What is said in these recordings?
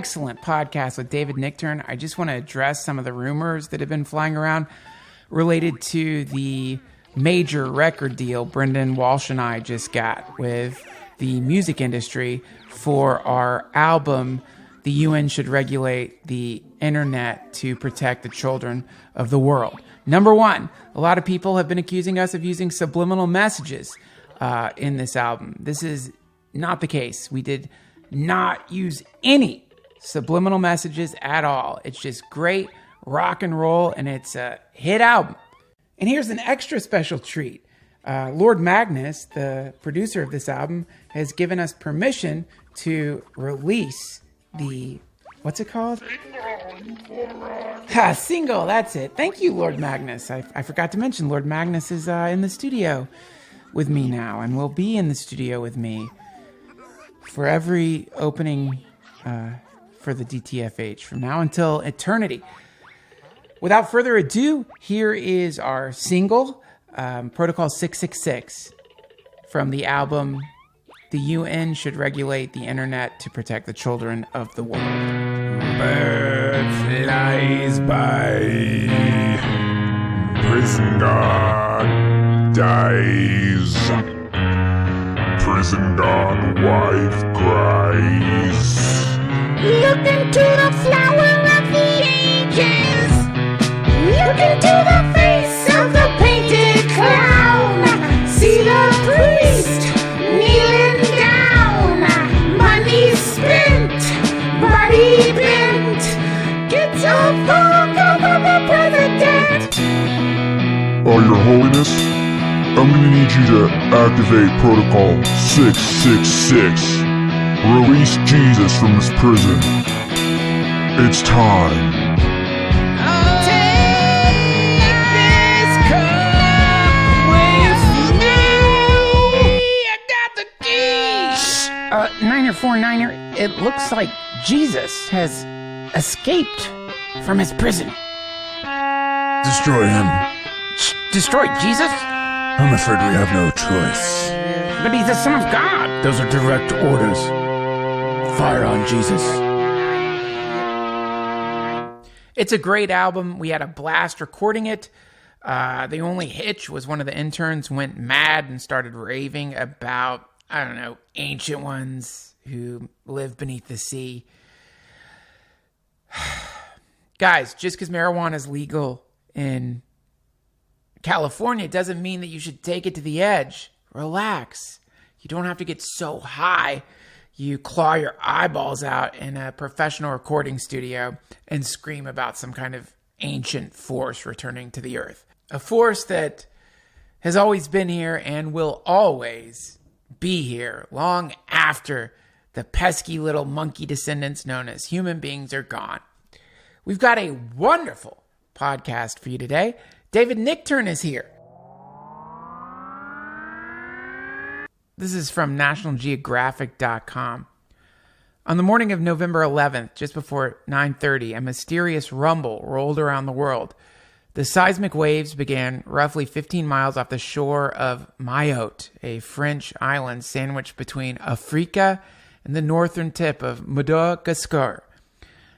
Excellent podcast with David Nichtern. I just want to address some of the rumors that have been flying around related to the major record deal Brendan Walsh and I just got with the music industry for our album, The UN Should Regulate the Internet to Protect the Children of the World. Number one, a lot of people have been accusing us of using subliminal messages in this album. This is not the case. We did not use any subliminal messages at all. It's just great rock and roll, and it's a hit album. And here's an extra special treat. Lord Magnus, the producer of this album, has given us permission to release the, what's it called? Single, that's it. Thank you, Lord Magnus. I forgot to mention Lord Magnus is in the studio with me now, and will be in the studio with me for every opening for the DTFH from now until eternity. Without further ado, here is our single, Protocol 666, from the album The UN Should Regulate the Internet to Protect the Children of the World. Bird flies by, prison guard dies, prison guard wife cries. Look into the flower of the ages. Look into the face of the painted clown. See the priest kneeling down. Money spent, body bent. Gets a phone call from the president. Oh, Your Holiness, I'm gonna need you to activate Protocol 666. Release Jesus from his prison. It's time. Take this cup with me. I got the keys. Niner 49er, it looks like Jesus has escaped from his prison. Destroy him. Destroy Jesus? I'm afraid we have no choice. But he's the Son of God. Those are direct orders. Fire on Jesus. It's a great album. We had a blast recording it. The only hitch was one of the interns went mad and started raving about, I don't know, ancient ones who live beneath the sea. Guys, just because marijuana is legal in California doesn't mean that you should take it to the edge. Relax. You don't have to get so high you claw your eyeballs out in a professional recording studio and scream about some kind of ancient force returning to the earth. A force that has always been here and will always be here long after the pesky little monkey descendants known as human beings are gone. We've got a wonderful podcast for you today. David Nichtern is here. This is from nationalgeographic.com. On the morning of November 11th, just before 9:30, a mysterious rumble rolled around the world. The seismic waves began roughly 15 miles off the shore of Mayotte, a French island sandwiched between Africa and the northern tip of Madagascar.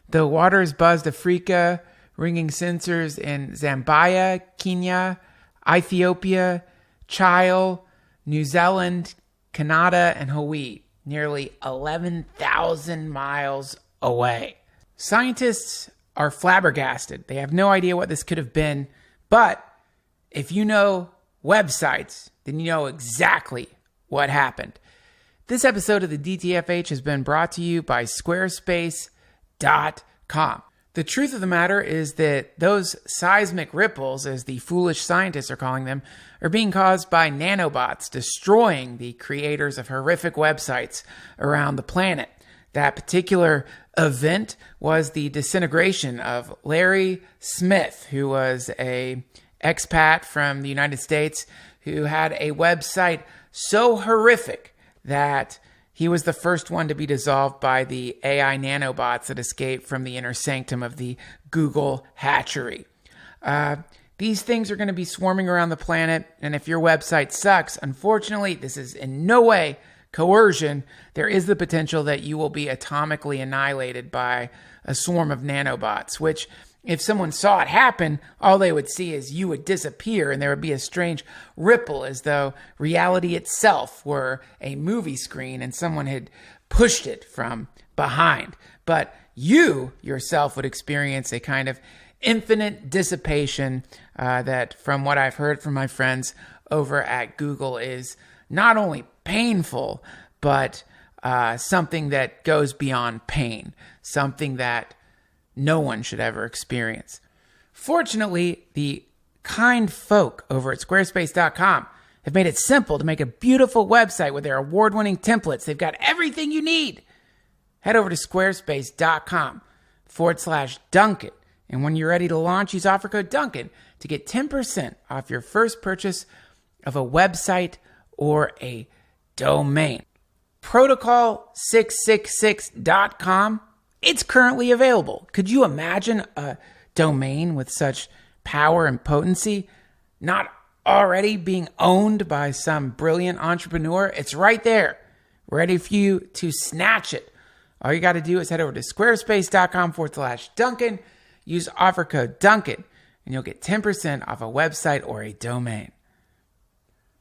The waters buzzed Africa, ringing sensors in Zambia, Kenya, Ethiopia, Chile, New Zealand, Canada, and Hawaii, nearly 11,000 miles away. Scientists are flabbergasted. They have no idea what this could have been, but if you know websites, then you know exactly what happened. This episode of the DTFH has been brought to you by Squarespace.com. The truth of the matter is that those seismic ripples, as the foolish scientists are calling them, are being caused by nanobots destroying the creators of horrific websites around the planet. That particular event was the disintegration of Larry Smith, who was an expat from the United States who had a website so horrific that he was the first one to be dissolved by the AI nanobots that escaped from the inner sanctum of the Google hatchery. These things are going to be swarming around the planet, and if your website sucks, unfortunately, this is in no way coercion, there is the potential that you will be atomically annihilated by a swarm of nanobots, which if someone saw it happen, all they would see is you would disappear and there would be a strange ripple as though reality itself were a movie screen and someone had pushed it from behind. But you yourself would experience a kind of infinite dissipation that, from what I've heard from my friends over at Google, is not only painful, but something that goes beyond pain, something that no one should ever experience. Fortunately, the kind folk over at squarespace.com have made it simple to make a beautiful website with their award-winning templates. They've got everything you need. Head over to squarespace.com/Duncan. And when you're ready to launch, use offer code Duncan to get 10% off your first purchase of a website or a domain. Protocol666.com. It's currently available. Could you imagine a domain with such power and potency not already being owned by some brilliant entrepreneur? It's right there, ready for you to snatch it. All you got to do is head over to squarespace.com/Duncan, use offer code Duncan, and you'll get 10% off a website or a domain.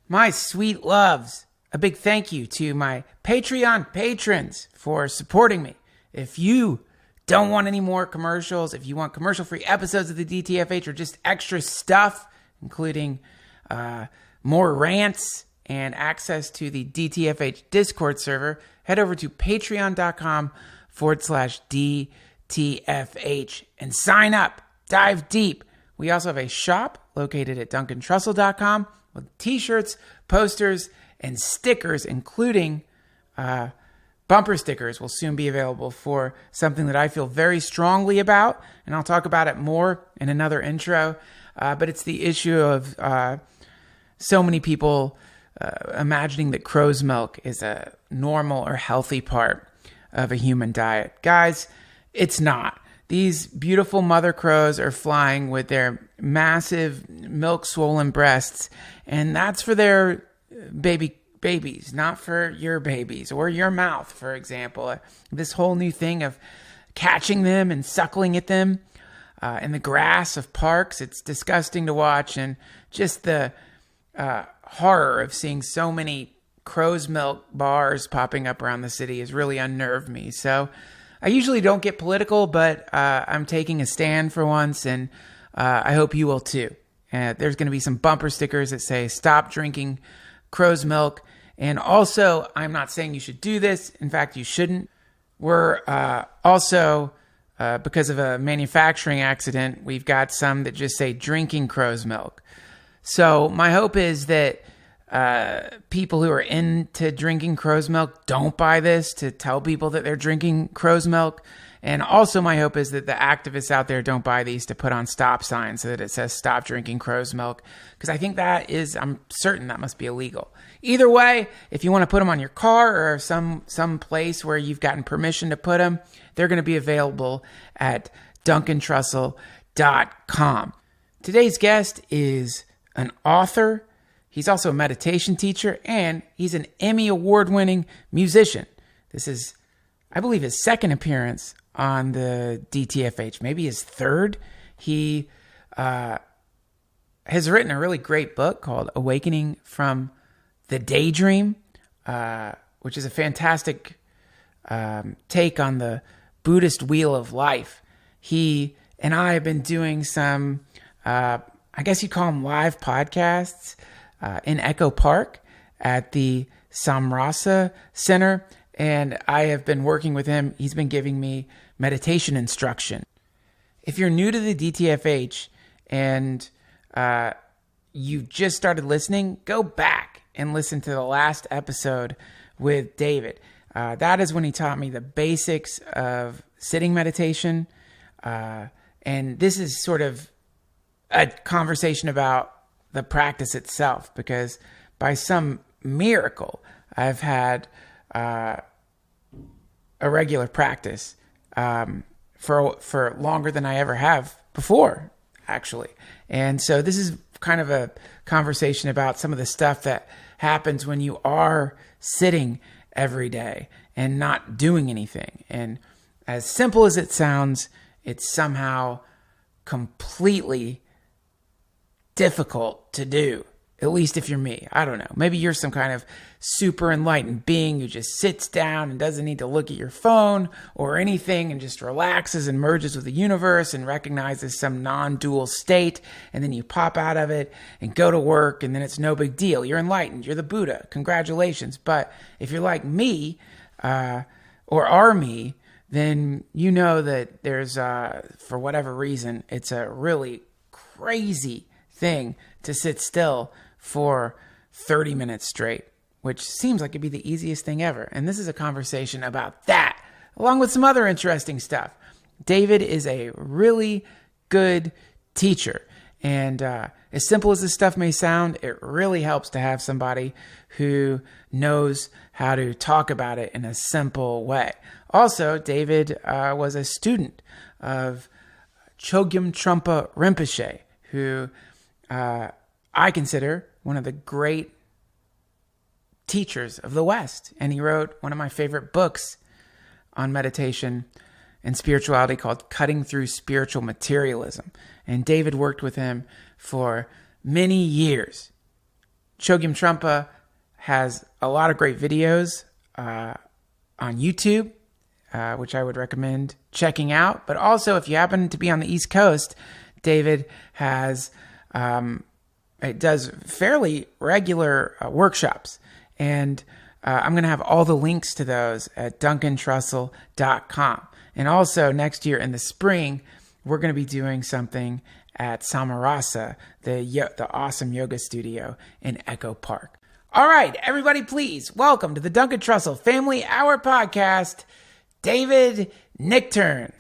My sweet loves, a big thank you to my Patreon patrons for supporting me. If you don't want any more commercials, if you want commercial-free episodes of the DTFH or just extra stuff, including more rants and access to the DTFH Discord server, head over to patreon.com/DTFH and sign up. Dive deep. We also have a shop located at duncantrussell.com with t-shirts, posters, and stickers, including bumper stickers will soon be available for something that I feel very strongly about, and I'll talk about it more in another intro. But it's the issue of so many people imagining that crow's milk is a normal or healthy part of a human diet. Guys, it's not. These beautiful mother crows are flying with their massive milk-swollen breasts, and that's for their babies, not for your babies or your mouth, for example. This whole new thing of catching them and suckling at them in the grass of parks, it's disgusting to watch, and just the horror of seeing so many crow's milk bars popping up around the city has really unnerved me. So I usually don't get political, but I'm taking a stand for once, and I hope you will too. There's going to be some bumper stickers that say, "Stop drinking crow's milk." And also, I'm not saying you should do this. In fact, you shouldn't. We're also, because of a manufacturing accident, we've got some that just say "drinking crow's milk." So my hope is that people who are into drinking crow's milk don't buy this to tell people that they're drinking crow's milk. And also my hope is that the activists out there don't buy these to put on stop signs so that it says "stop drinking crow's milk." Because I think I'm certain that must be illegal. Either way, if you want to put them on your car or some place where you've gotten permission to put them, they're going to be available at duncantrussell.com. Today's guest is an author. He's also a meditation teacher, and he's an Emmy Award-winning musician. This is, I believe, his second appearance on the DTFH, maybe his third. He has written a really great book called Awakening from the Daydream, which is a fantastic take on the Buddhist wheel of life. He and I have been doing some, I guess you'd call them live podcasts, in Echo Park at the Samrasa Center, and I have been working with him. He's been giving me meditation instruction. If you're new to the DTFH and you just started listening, go back and listen to the last episode with David. That is when he taught me the basics of sitting meditation, and this is sort of a conversation about the practice itself, because by some miracle, I've had a regular practice for longer than I ever have before, actually. And so this is kind of a conversation about some of the stuff that happens when you are sitting every day and not doing anything. And as simple as it sounds, it's somehow completely difficult to do. At least if you're me. I don't know. Maybe you're some kind of super enlightened being who just sits down and doesn't need to look at your phone or anything and just relaxes and merges with the universe and recognizes some non-dual state. And then you pop out of it and go to work and then it's no big deal. You're enlightened. You're the Buddha. Congratulations. But if you're like me or are me, then you know that there's, for whatever reason, it's a really crazy thing to sit still for 30 minutes straight, which seems like it'd be the easiest thing ever. And this is a conversation about that, along with some other interesting stuff. David is a really good teacher. And as simple as this stuff may sound, it really helps to have somebody who knows how to talk about it in a simple way. Also, David was a student of Chogyam Trungpa Rinpoche, who I consider one of the great teachers of the West. And he wrote one of my favorite books on meditation and spirituality called Cutting Through Spiritual Materialism. And David worked with him for many years. Chogyam Trungpa has a lot of great videos on YouTube, which I would recommend checking out. But also, if you happen to be on the East Coast, David has... it does fairly regular workshops. And I'm going to have all the links to those at duncantrussell.com. And also next year in the spring, we're going to be doing something at Samarasa, the awesome yoga studio in Echo Park. All right, everybody, please welcome to the Duncan Trussell Family Hour podcast, David Nichtern.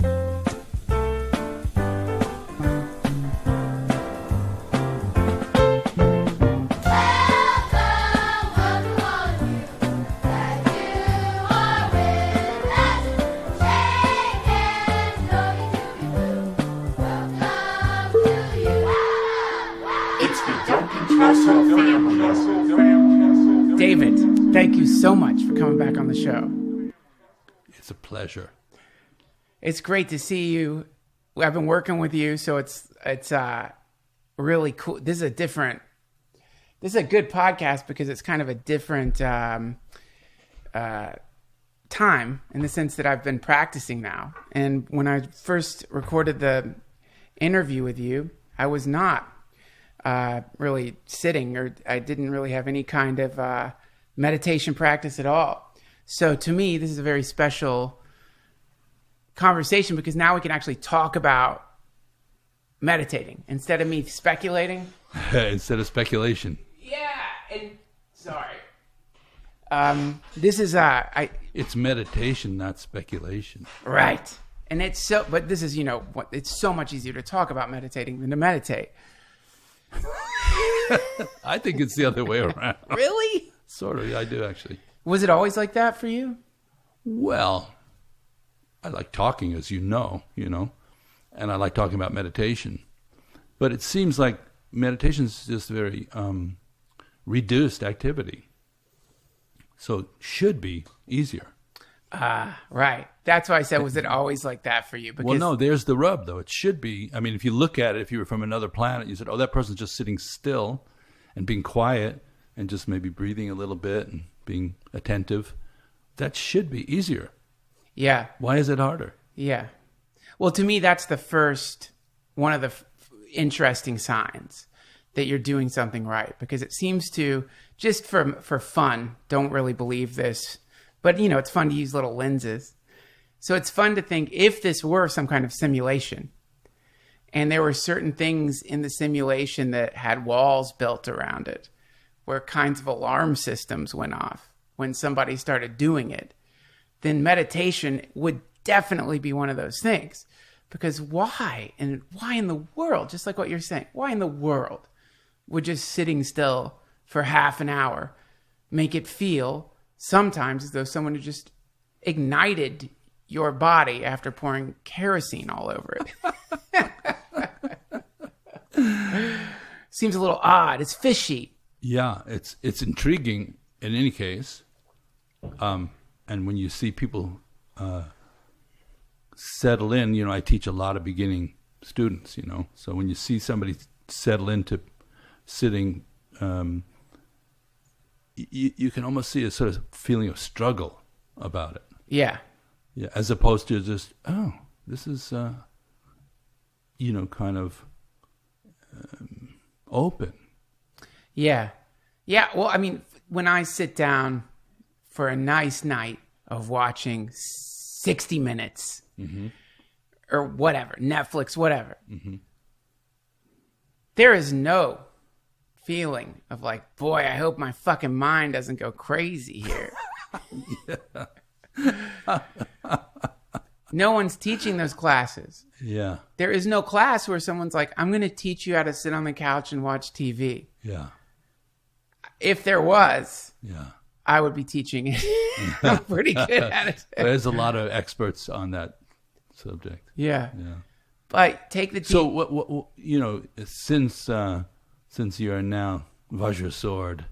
David, thank you so much for coming back on the show. It's a pleasure. It's great to see you. I've been working with you, so it's really cool. This is a good podcast because it's kind of a different time in the sense that I've been practicing now. And when I first recorded the interview with you, I was not really sitting, or I didn't really have any kind of meditation practice at all. So to me, this is a very special conversation because now we can actually talk about meditating instead of me speculating. Instead of speculation. Yeah, and sorry. This is It's meditation, not speculation. Right. And it's so, but this is, it's so much easier to talk about meditating than to meditate. I think it's the other way around. Really? Sort of, yeah, I do actually. Was it always like that for you? Well, I like talking, as you know, and I like talking about meditation. But it seems like meditation is just very reduced activity. So it should be easier. Right. That's why I said, was it always like that for you? Because... Well, no, there's the rub, though. It should be. I mean, if you look at it, if you were from another planet, you said, oh, that person's just sitting still and being quiet and just maybe breathing a little bit and being attentive. That should be easier. Yeah. Why is it harder? Yeah. Well, to me, that's the first, one of the interesting signs that you're doing something right. Because it seems to, just for fun, don't really believe this. But, it's fun to use little lenses. So it's fun to think if this were some kind of simulation and there were certain things in the simulation that had walls built around it where kinds of alarm systems went off when somebody started doing it, then meditation would definitely be one of those things. Because why in the world, just like what you're saying, why in the world would just sitting still for half an hour make it feel sometimes as though someone had just ignited your body after pouring kerosene all over it? Seems a little odd. It's fishy. Yeah, it's intriguing in any case. And when you see people settle in, I teach a lot of beginning students, So when you see somebody settle into sitting, you can almost see a sort of feeling of struggle about it. Yeah. Yeah, as opposed to just, this is, kind of open. Yeah. Yeah. Well, I mean, when I sit down for a nice night of watching 60 Minutes or whatever, Netflix, whatever, there is no feeling of like, boy, I hope my fucking mind doesn't go crazy here. No one's teaching those classes. Yeah. There is no class where someone's like, I'm going to teach you how to sit on the couch and watch TV. Yeah. If there was, Yeah. I would be teaching it. I'm pretty good at it. There's a lot of experts on that subject. Yeah. Yeah. But take the So what since you are now Vajra sword,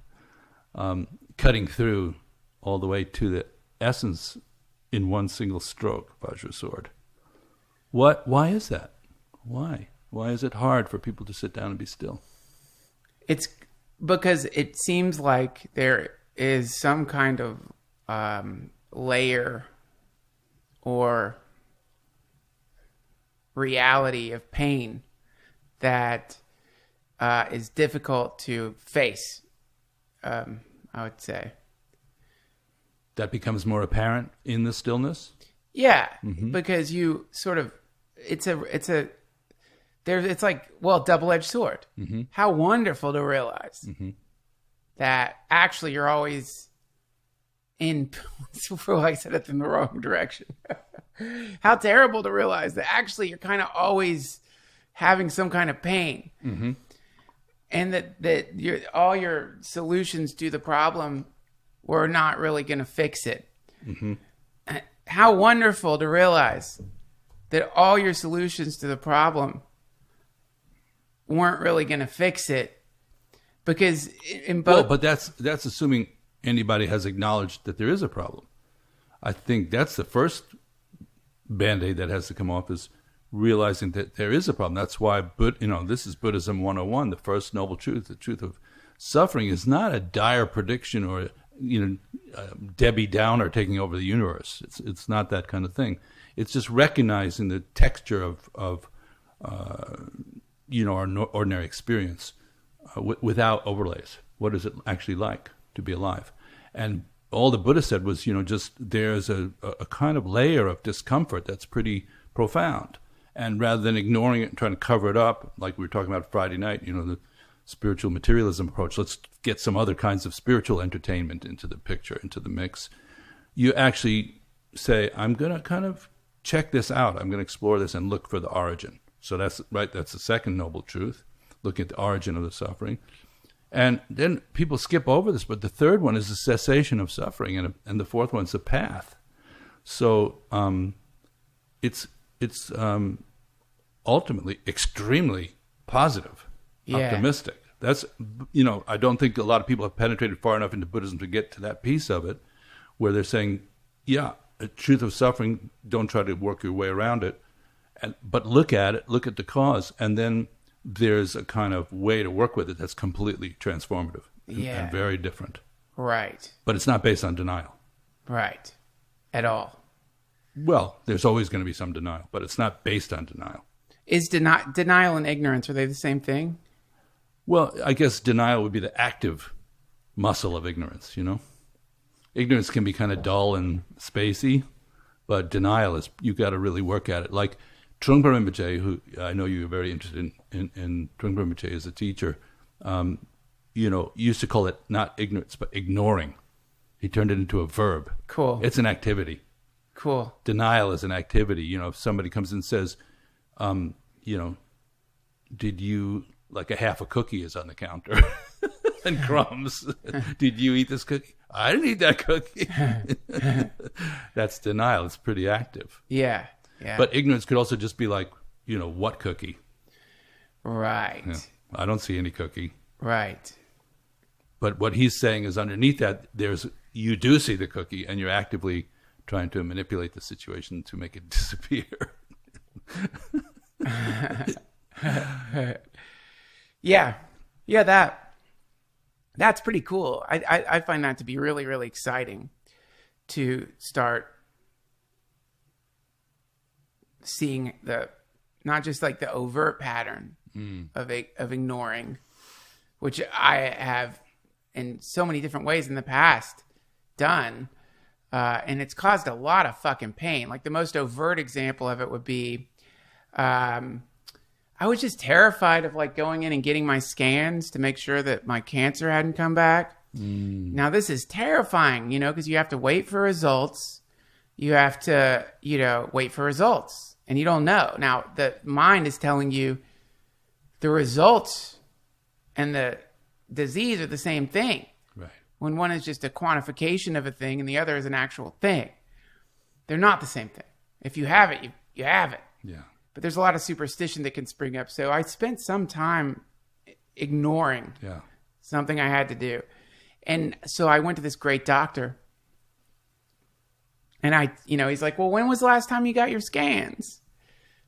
cutting through all the way to the essence in one single stroke, Vajra sword. Why is that? Why is it hard for people to sit down and be still? It's because it seems like there is some kind of layer or reality of pain that is difficult to face, I would say. That becomes more apparent in the stillness? Yeah, because you sort of, it's like, well, double-edged sword. How wonderful to realize that actually you're always in, I said it in the wrong direction. How terrible to realize that actually you're kind of always having some kind of pain. And that all your solutions to the problem were not really going to fix it. How wonderful to realize that all your solutions to the problem weren't really going to fix it, because in both. Well, but that's assuming anybody has acknowledged that there is a problem. I think that's the first Band-Aid that has to come off, is realizing that there is a problem. That's why, this is Buddhism 101. The first noble truth, the truth of suffering, is not a dire prediction or Debbie Downer taking over the universe. It's not that kind of thing. It's just recognizing the texture of our ordinary experience without overlays. What is it actually like to be alive? And all the Buddha said was, just there's a kind of layer of discomfort that's pretty profound. And rather than ignoring it and trying to cover it up, like we were talking about Friday night, the spiritual materialism approach, let's get some other kinds of spiritual entertainment into the picture, into the mix. You actually say, I'm going to kind of check this out. I'm going to explore this and look for the origin. So that's right. That's the second noble truth, looking at the origin of the suffering. And then people skip over this, but the third one is the cessation of suffering, and the fourth one is the path. So it's ultimately extremely positive, optimistic. That's, I don't think a lot of people have penetrated far enough into Buddhism to get to that piece of it, where they're saying, the truth of suffering, don't try to work your way around it, but look at it, look at the cause, and then there's a kind of way to work with it that's completely transformative and very different. Right. But it's not based on denial. Right. At all. Well, there's always going to be some denial, but it's not based on denial. Is denial and ignorance, are they the same thing? Well, I guess denial would be the active muscle of ignorance, Ignorance can be kind of dull and spacey, but denial is, you got to really work at it. Like Trungpa Rinpoche, who I know you're very interested in Trungpa Rinpoche as a teacher, used to call it not ignorance, but ignoring. He turned it into a verb. Cool. It's an activity. Cool. Denial is an activity. If somebody comes and says, did you, like a half a cookie is on the counter and crumbs. Did you eat this cookie? I didn't eat that cookie. That's denial. It's pretty active. Yeah. Yeah. But ignorance could also just be like, what cookie? Right. Yeah. I don't see any cookie. Right. But what he's saying is underneath that, there's you do see the cookie and you're actively trying to manipulate the situation to make it disappear. Yeah, that's pretty cool. I find that to be really, really exciting to start seeing not just like the overt pattern of ignoring, which I have in so many different ways in the past done. And it's caused a lot of fucking pain. Like the most overt example of it would be, I was just terrified of like going in and getting my scans to make sure that my cancer hadn't come back. Now this is terrifying, because you have to wait for results. You have to, wait for results and you don't know. Now the mind is telling you the results and the disease are the same thing. Right. When one is just a quantification of a thing and the other is an actual thing. They're not the same thing. If you have it, you have it. Yeah. But there's a lot of superstition that can spring up. So I spent some time ignoring something I had to do. And so I went to this great doctor. And he's like, well, when was the last time you got your scans?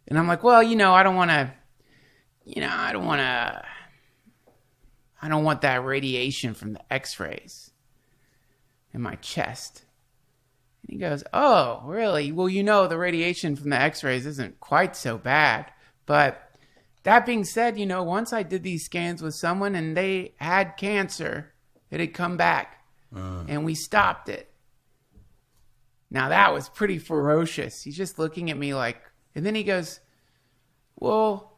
And I'm like, well, I don't want that radiation from the x-rays in my chest. And he goes, oh, really? Well, the radiation from the x-rays isn't quite so bad. But that being said, once I did these scans with someone and they had cancer, it had come back and we stopped it. Now that was pretty ferocious. He's just looking at me like, and then he goes, well,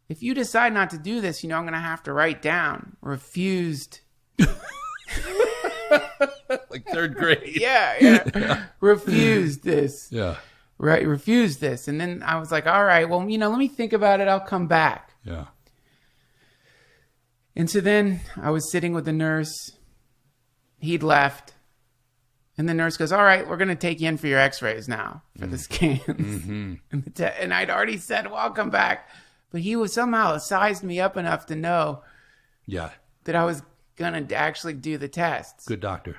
if you decide not to do this, I'm going to have to write down refused. Like third grade. Yeah. Refused this. Yeah. Right. Refused this. And then I was like, all right, well, let me think about it. I'll come back. Yeah. And so then I was sitting with the nurse. He'd left. And the nurse goes, all right, we're going to take you in for your x-rays now for the scans. Mm-hmm. And I'd already said, well, I'll come back. But he was somehow sized me up enough to know that I was going to actually do the tests. Good doctor.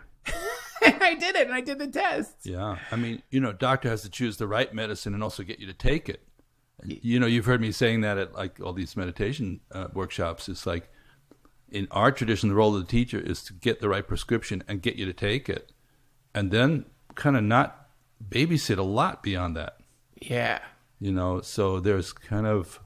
And I did it, and I did the tests. Yeah. I mean, doctor has to choose the right medicine and also get you to take it. You've heard me saying that at like all these meditation workshops. It's like in our tradition, the role of the teacher is to get the right prescription and get you to take it. And then kind of not babysit a lot beyond that. Yeah. So there's kind of,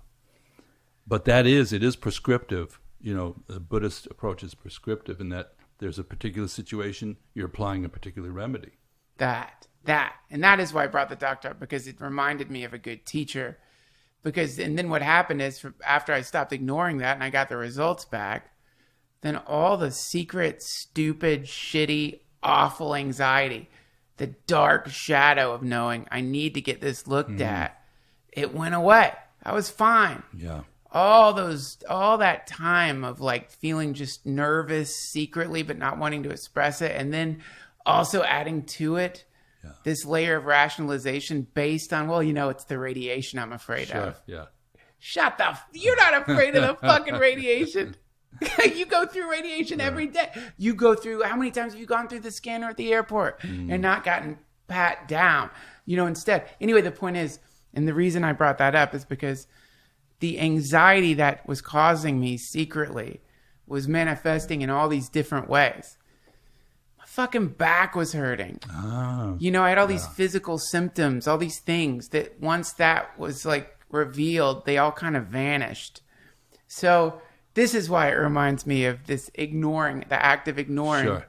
but it is prescriptive. The Buddhist approach is prescriptive in that there's a particular situation, you're applying a particular remedy. And that is why I brought the doctor up, because it reminded me of a good teacher. And then what happened is after I stopped ignoring that and I got the results back, then all the secret, stupid, shitty, awful anxiety, the dark shadow of knowing I need to get this looked at, it went away. I was fine. Yeah. All that time of like feeling just nervous secretly, but not wanting to express it. And then also adding to it this layer of rationalization based on, well, it's the radiation I'm afraid of. Yeah. You're not afraid of the fucking radiation. You go through radiation every day. You go through, how many times have you gone through the scanner at the airport and not gotten pat down? Instead. Anyway, the point is, and the reason I brought that up is because the anxiety that was causing me secretly was manifesting in all these different ways. My fucking back was hurting. Oh, I had all these physical symptoms, all these things that once that was like revealed, they all kind of vanished. So this is why it reminds me of this ignoring, the act of ignoring. Sure.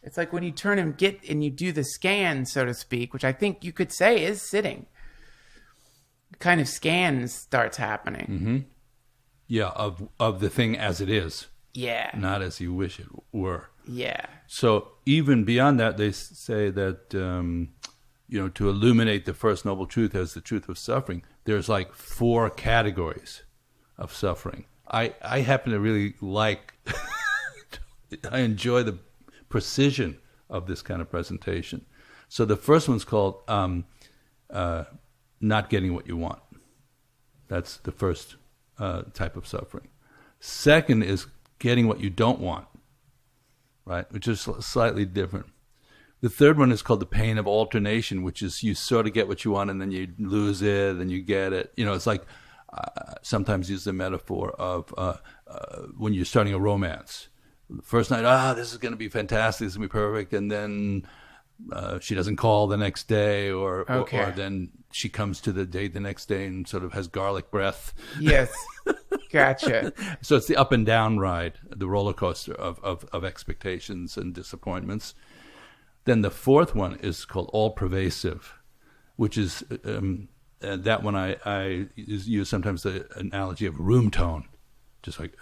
It's like when you turn and you do the scan, so to speak, which I think you could say is sitting. Kind of scan starts happening. Mm-hmm. Yeah, of the thing as it is. Yeah. Not as you wish it were. Yeah. So even beyond that, they say that, to illuminate the first noble truth as the truth of suffering, there's like 4 categories of suffering. I happen to really like, I enjoy the precision of this kind of presentation. So the first one's called not getting what you want. That's the first type of suffering. Second is getting what you don't want, right? Which is slightly different. The third one is called the pain of alternation, which is you sort of get what you want and then you lose it and you get it. It's like sometimes use the metaphor of when you're starting a romance. The first night, this is going to be fantastic, this is going to be perfect. And then she doesn't call the next day or then she comes to the date the next day and sort of has garlic breath. Yes. Gotcha. So it's the up and down ride, the roller coaster of expectations and disappointments. Then the fourth one is called all pervasive, which is that one I use sometimes the analogy of room tone, just like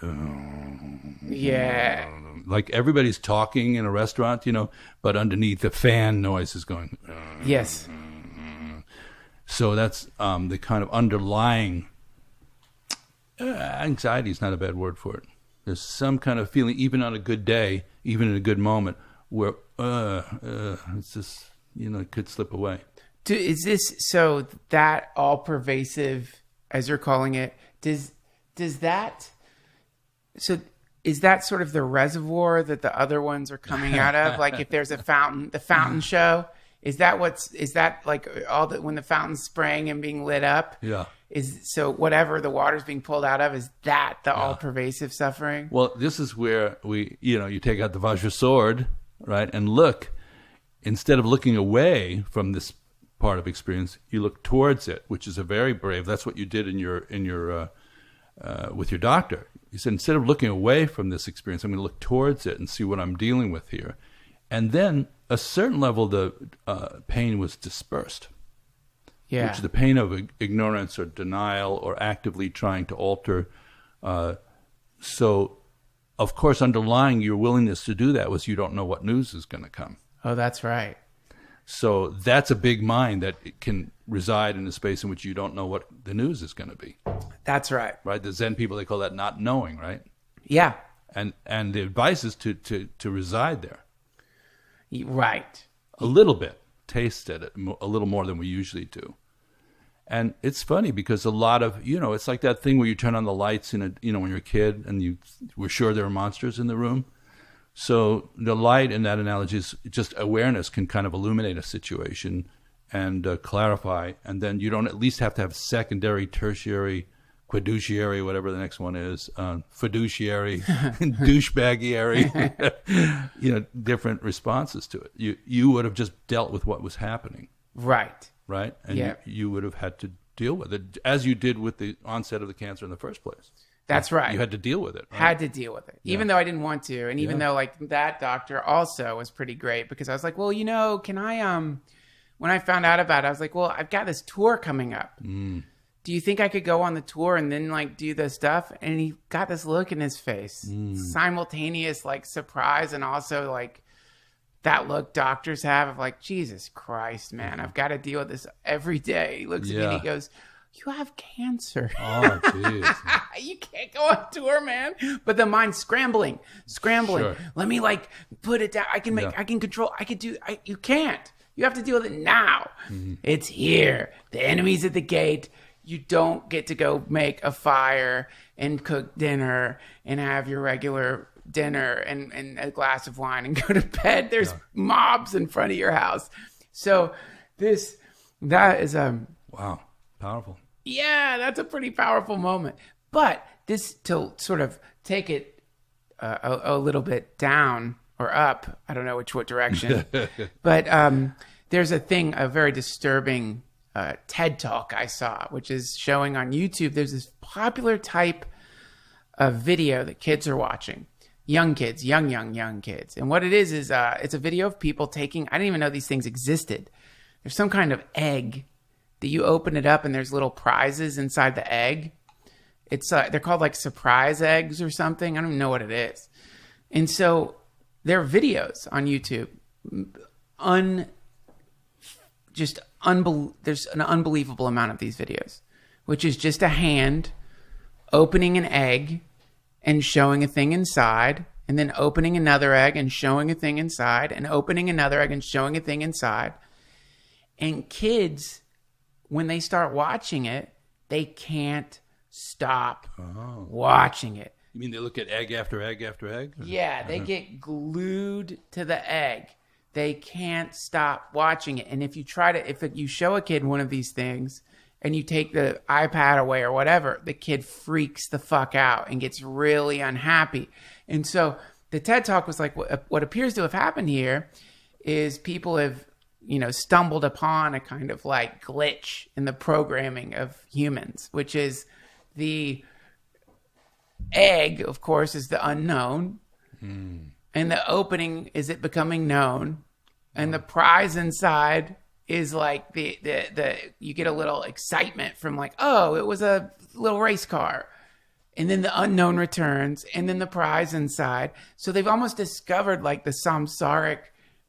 Yeah. like everybody's talking in a restaurant, but underneath the fan noise is going. Yes. So that's the kind of underlying anxiety is not a bad word for it. There's some kind of feeling, even on a good day, even in a good moment, where it's just it could slip away. Is this so that all pervasive, as you're calling it? Does that? So is that sort of the reservoir that the other ones are coming out of? Like if there's a fountain, the fountain show. Is that like all that when the fountain's spraying and being lit up? Yeah. So whatever the water's being pulled out of, is that the all pervasive suffering? Well, this is where you take out the vajra sword, right, and look. Instead of looking away from this part of experience, you look towards it, which is a very brave. That's what you did in your with your doctor. You said, instead of looking away from this experience, I'm going to look towards it and see what I'm dealing with here. And then a certain level, the pain was dispersed. Yeah. Which is the pain of ignorance or denial or actively trying to alter. So, of course, underlying your willingness to do that was you don't know what news is going to come. Oh, that's right. So that's a big mind that it can reside in a space in which you don't know what the news is going to be. That's right. Right? The Zen people, they call that not knowing, right? Yeah. And the advice is to reside there. Right. A little bit. Taste it a little more than we usually do. And it's funny because a lot of, it's like that thing where you turn on the lights when you're a kid and you were sure there were monsters in the room. So the light in that analogy is just awareness can kind of illuminate a situation and clarify. And then you don't at least have to have secondary, tertiary, quadutiary, whatever the next one is, fiduciary, douchebaggiary, different responses to it. You would have just dealt with what was happening. Right. Right? And you would have had to deal with it, as you did with the onset of the cancer in the first place. That's right. You had to deal with it. Right? Had to deal with it, even though I didn't want to. And even though like that doctor also was pretty great, because I was like, well, can I, when I found out about it, I was like, well, I've got this tour coming up. Do you think I could go on the tour and then like do the stuff? And he got this look in his face, simultaneous like surprise, and also like that look doctors have of like, Jesus Christ, man, I've got to deal with this every day. He looks at me and he goes, you have cancer. Oh, jeez. You can't go on tour, man. But the mind's scrambling. Sure. Let me like put it down. I can control. You can't. You have to deal with it now. It's here. The enemy's at the gate. You don't get to go make a fire and cook dinner and have your regular dinner and a glass of wine and go to bed. There's mobs in front of your house. So that is wow, powerful. Yeah, that's a pretty powerful moment. But this, to sort of take it a little bit down or up, I don't know what direction, but there's a very disturbing TED Talk I saw, which is showing on YouTube. There's this popular type of video that kids are watching. Young kids, young kids. And what it is it's a video of people taking, I didn't even know these things existed. There's some kind of egg that you open it up and there's little prizes inside the egg. It's they're called like surprise eggs or something. I don't even know what it is. And so there are videos on YouTube. There's an unbelievable amount of these videos, which is just a hand opening an egg and showing a thing inside, and then opening another egg and showing a thing inside, and opening another egg and showing a thing inside. And kids, when they start watching it, they can't stop watching it. You mean they look at egg after egg after egg? Yeah, they get glued to the egg. they can't stop watching it. And if you show a kid one of these things and you take the iPad away or whatever, the kid freaks the fuck out and gets really unhappy. And so the TED Talk was like, what appears to have happened here is people have, stumbled upon a kind of like glitch in the programming of humans, which is the egg, of course, is the unknown. And the opening is it becoming known. And the prize inside is like the you get a little excitement from like, oh, it was a little race car. And then the unknown returns, and then the prize inside. So they've almost discovered like the samsaric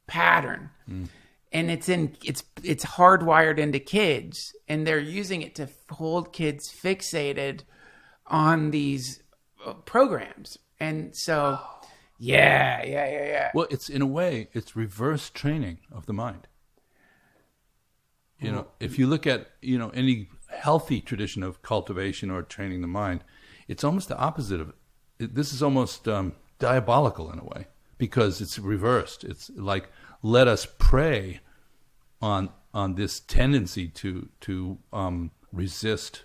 pattern. And it's hardwired into kids, and they're using it to hold kids fixated on these programs. And so, yeah. Well, it's in a way, it's reverse training of the mind. If you look at, any healthy tradition of cultivation or training the mind, it's almost the opposite of it. This is almost diabolical in a way, because it's reversed. It's like, let us prey on this tendency to resist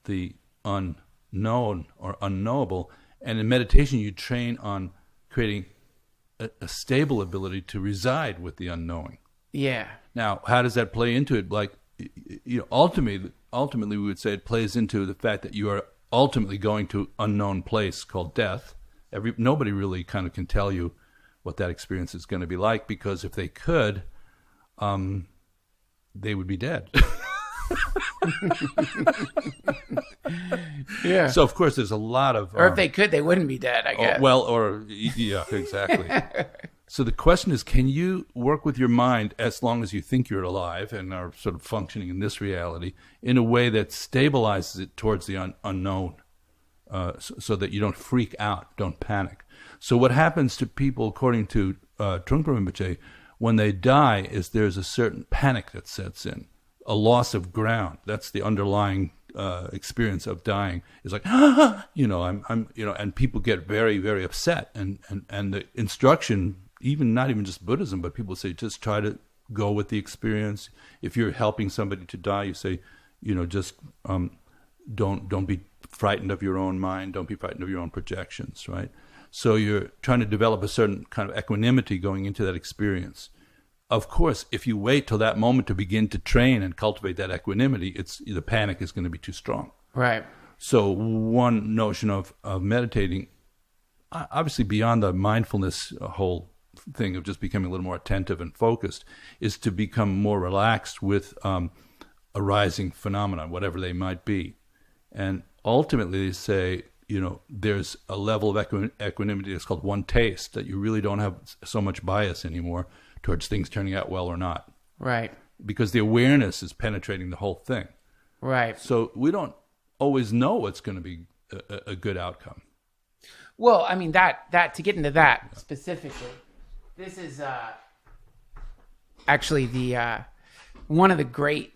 the unknown or unknowable. And in meditation, you train on creating a stable ability to reside with the unknowing. Yeah. Now, how does that play into it? Like, ultimately, we would say it plays into the fact that you are ultimately going to an unknown place called death. Nobody really kind of can tell you what that experience is going to be like, because if they could, they would be dead. Yeah. So, of course, there's a lot of... Or if they could, they wouldn't be dead, I guess. Yeah, exactly. So the question is, can you work with your mind as long as you think you're alive and are sort of functioning in this reality in a way that stabilizes it towards the unknown, so that you don't freak out, don't panic? So what happens to people, according to Trungpa Rinpoche, when they die, is there's a certain panic that sets in, a loss of ground. That's the underlying experience of dying. It's like, and people get very, very upset. And the instruction, not even just Buddhism, but people say, just try to go with the experience. If you're helping somebody to die, you say, just don't be frightened of your own mind. Don't be frightened of your own projections, right? So you're trying to develop a certain kind of equanimity going into that experience. Of course, if you wait till that moment to begin to train and cultivate that equanimity, the panic is going to be too strong. Right. So one notion of meditating, obviously beyond the mindfulness whole thing of just becoming a little more attentive and focused, is to become more relaxed with arising phenomena, whatever they might be. And ultimately, they say, there's a level of equanimity that's called one taste, that you really don't have so much bias anymore towards things turning out well or not. Right. Because the awareness is penetrating the whole thing. Right. So we don't always know what's going to be a good outcome. Well, I mean, that to get into that specifically, this is actually the one of the great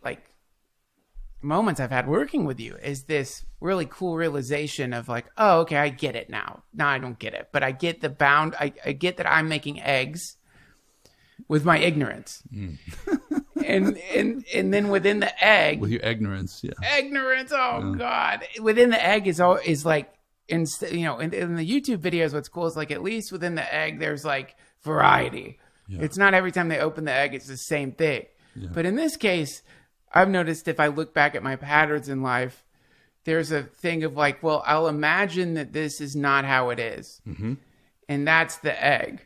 moments I've had working with you is this really cool realization of like, oh, okay, I get it now. No, I don't get it, but I get the bound. I get that I'm making eggs with my ignorance, and then within the egg, with your ignorance, ignorance. Oh God, within the egg is like, in the YouTube videos, what's cool is like at least within the egg there's like variety. Yeah. It's not every time they open the egg it's the same thing. Yeah. But in this case, I've noticed if I look back at my patterns in life, there's a thing of like, well, I'll imagine that this is not how it is. Mm-hmm. And that's the egg.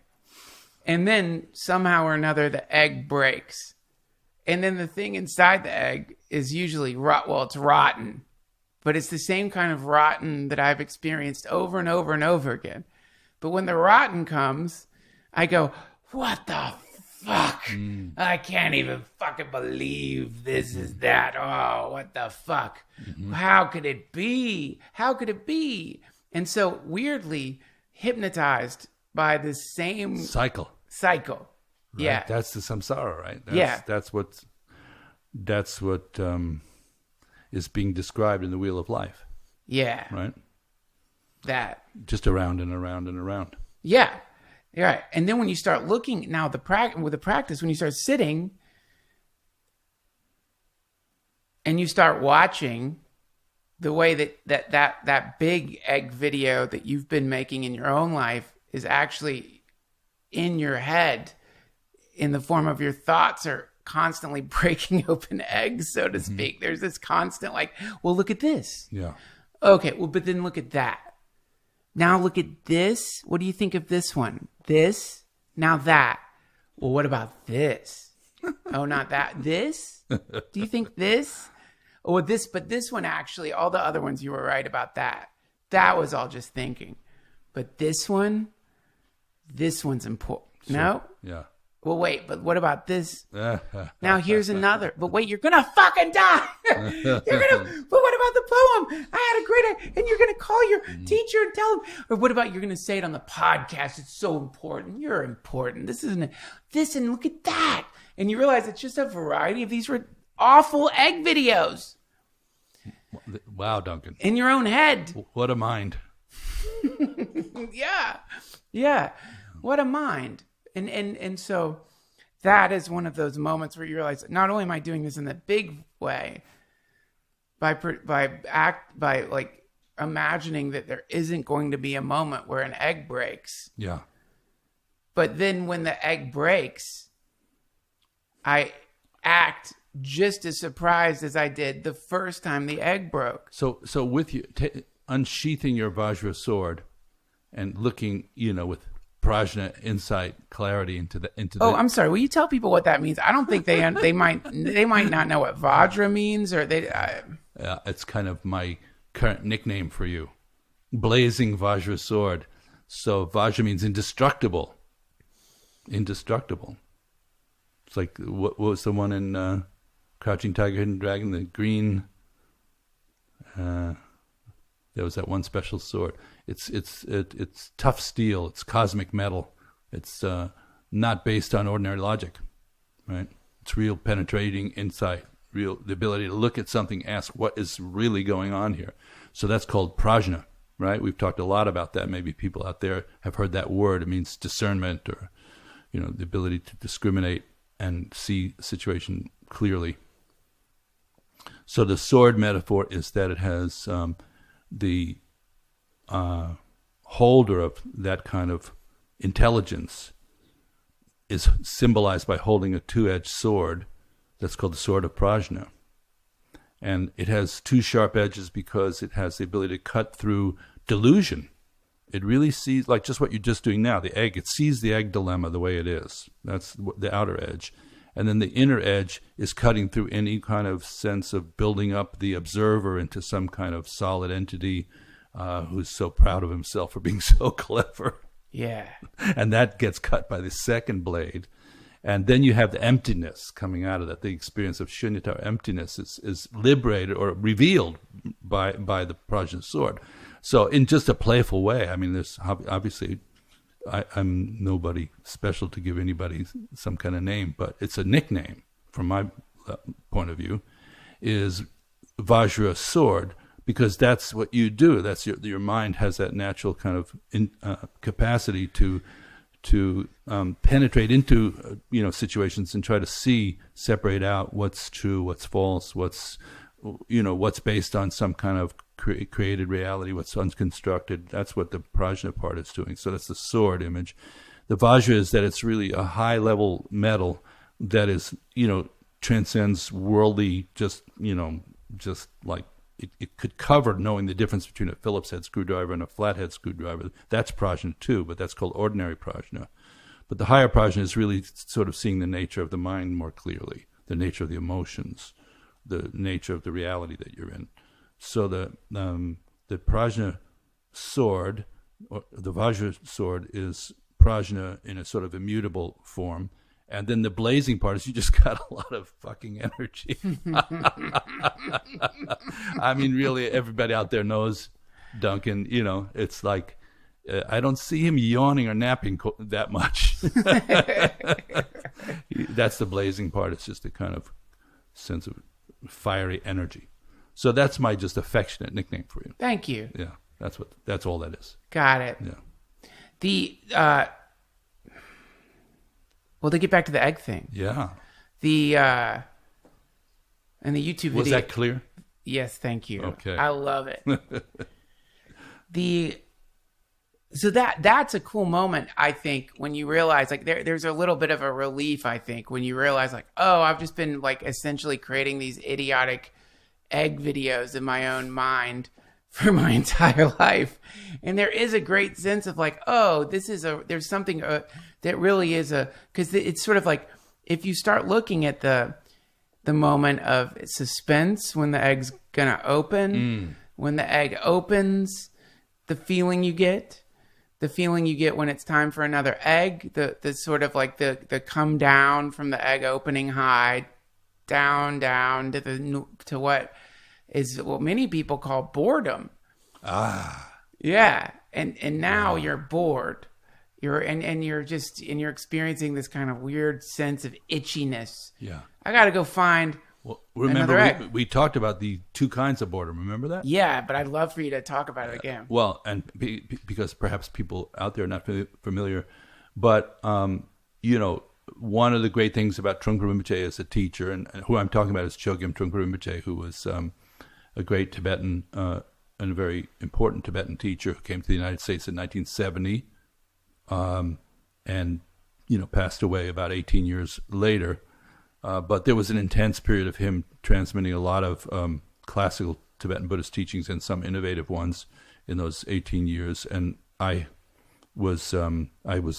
And then somehow or another, the egg breaks. And then the thing inside the egg is usually, it's rotten. But it's the same kind of rotten that I've experienced over and over and over again. But when the rotten comes, I go, what the fuck? I can't even fucking believe this is that. Oh, what the fuck? Mm-hmm. How could it be? How could it be? And so weirdly hypnotized by the same cycle. Right? Yeah. That's the samsara, right? That's what is being described in the wheel of life. Yeah. Right? That. Just around and around and around. Yeah. Yeah. And then when you start looking now, with the practice, when you start sitting and you start watching the way that big egg video that you've been making in your own life is actually in your head in the form of your thoughts are constantly breaking open eggs, so to speak. There's this constant like, well, look at this. Yeah. Okay, well, but then look at that. Now look at this. What do you think of this one? This? Now that. Well, what about this? Oh, not that. This? Do you think this? Oh, this, but this one actually, all the other ones, you were right about that. That was all just thinking. But this one's important. Sure. No? Yeah. Well, wait, but what about this? Now here's another. But wait, you're going to fucking die. But what about the poem? I had a great, and you're going to call your teacher and tell him. Or what about you're going to say it on the podcast? It's so important. You're important. This isn't this, and look at that. And you realize it's just a variety of these awful egg videos. Wow, Duncan. In your own head. What a mind. Yeah. Yeah. What a mind. And so that is one of those moments where you realize not only am I doing this in the big way by like imagining that there isn't going to be a moment where an egg breaks. Yeah. But then when the egg breaks, I act just as surprised as I did the first time the egg broke. So with you unsheathing your vajra sword and looking, with prajna, insight, clarity into the. Oh, I'm sorry. Will you tell people what that means? I don't think they might not know what vajra means, or they. It's kind of my current nickname for you, blazing vajra sword. So vajra means indestructible. Indestructible. It's like what was the one in Crouching Tiger, Hidden Dragon? The green. There was that one special sword. It's tough steel. It's cosmic metal. It's not based on ordinary logic, right? It's real penetrating insight, the ability to look at something, ask what is really going on here. So that's called prajna, right? We've talked a lot about that. Maybe people out there have heard that word. It means discernment, or the ability to discriminate and see a situation clearly. So the sword metaphor is that it has the holder of that kind of intelligence is symbolized by holding a two-edged sword that's called the sword of prajna. And it has two sharp edges because it has the ability to cut through delusion. It really sees, like just what you're just doing now, the egg, it sees the egg dilemma the way it is. That's the outer edge. And then the inner edge is cutting through any kind of sense of building up the observer into some kind of solid entity who's so proud of himself for being so clever. Yeah. And that gets cut by the second blade. And then you have the emptiness coming out of that. The experience of shunyata, or emptiness, is liberated or revealed by the prajna sword. So in just a playful way, I mean, there's obviously... I'm nobody special to give anybody some kind of name, but it's a nickname from my point of view, is vajra sword, because that's what you do. That's your mind has that natural kind of capacity to penetrate into situations and try to separate out what's true, what's false, what's based on some kind of created reality, what's unconstructed. That's what the prajna part is doing. So that's the sword image. The vajra is that it's really a high level metal that is, transcends worldly, just like it could cover knowing the difference between a Phillips head screwdriver and a flathead screwdriver. That's prajna too, but that's called ordinary prajna. But the higher prajna is really sort of seeing the nature of the mind more clearly, the nature of the emotions, the nature of the reality that you're in. So the prajna sword, or the vajra sword, is prajna in a sort of immutable form. And then the blazing part is you just got a lot of fucking energy. I mean, really, everybody out there knows Duncan. It's like, I don't see him yawning or napping that much. That's the blazing part. It's just a kind of sense of fiery energy. So that's my just affectionate nickname for you. Thank you. Yeah, that's all that is. Got it. Yeah. Well, to get back to the egg thing, Yeah. the and the YouTube video. Was that clear? Yes, thank you. Okay. I love it. So that's a cool moment, I think, when you realize like there's a little bit of a relief, I think, when you realize like, oh, I've just been like essentially creating these idiotic egg videos in my own mind for my entire life. And there is a great sense of like, oh, there's something that really is because it's sort of like if you start looking at the moment of suspense when the egg's gonna open, when the egg opens, the feeling you get when it's time for another egg, the sort of like the come down from the egg opening high, down to what many people call boredom. Yeah, and now you're bored. You're experiencing this kind of weird sense of itchiness. Yeah. I got to go find another egg. Remember, we talked about the two kinds of boredom. Remember that? Yeah, but I'd love for you to talk about it again. Well, and because perhaps people out there are not familiar, but one of the great things about Trungpa Rinpoche as a teacher, and who I'm talking about is Chogyam Trungpa Rinpoche, who was a great Tibetan and a very important Tibetan teacher who came to the United States in 1970, and passed away about 18 years later. But there was an intense period of him transmitting a lot of classical Tibetan Buddhist teachings and some innovative ones in those 18 years. And I was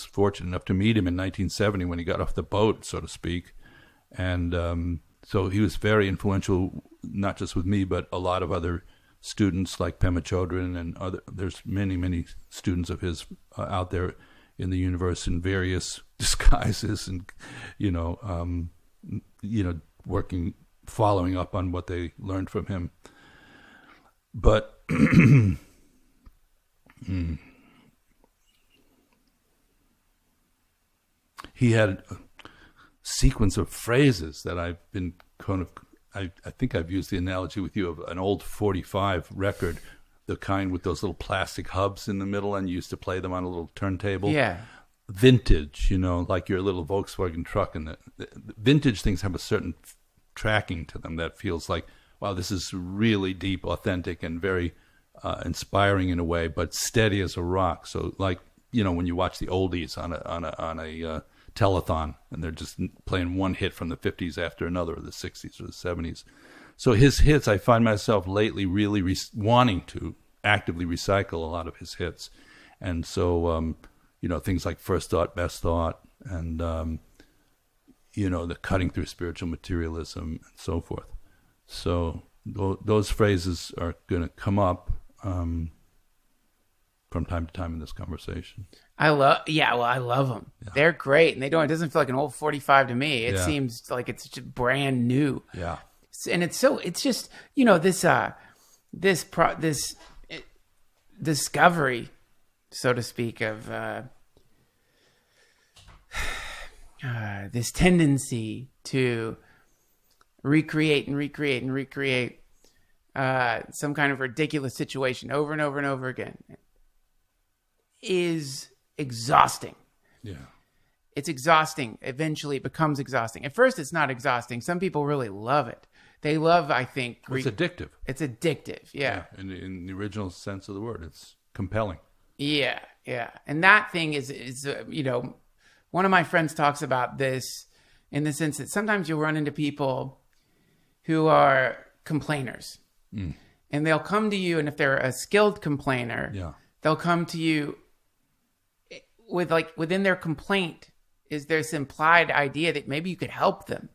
fortunate enough to meet him in 1970 when he got off the boat, so to speak. And so he was very influential, not just with me, but a lot of other students like Pema Chodron and there's many students of his out there in the universe in various disguises and, following up on what they learned from him. But he had a sequence of phrases that I've been I think I've used the analogy with you of an old 45 record, the kind with those little plastic hubs in the middle, and you used to play them on a little turntable. Yeah. Vintage, like your little Volkswagen truck, and the vintage things have a certain tracking to them that feels like, wow, this is really deep, authentic, and very inspiring in a way, but steady as a rock. So, like when you watch the oldies on a telethon, and they're just playing one hit from the 50s after another, or the 60s or the 70s. So his hits, I find myself lately really wanting to actively recycle a lot of his hits, and so. Things like First Thought, Best Thought, and, the cutting through spiritual materialism and so forth. So those phrases are going to come up from time to time in this conversation. I love them. Yeah. They're great, and it doesn't feel like an old 45 to me. It seems like it's just brand new. Yeah. And it's just, this discovery, so to speak, of this tendency to recreate some kind of ridiculous situation over and over and over again is exhausting. Yeah. It's exhausting. Eventually it becomes exhausting. At first it's not exhausting. Some people really love it. They love, I think... It's addictive. It's addictive, yeah. In the original sense of the word, it's compelling. Yeah. And that thing is one of my friends talks about this in the sense that sometimes you'll run into people who are complainers. And they'll come to you, and if they're a skilled complainer, they'll come to you with within their complaint is this implied idea that maybe you could help them.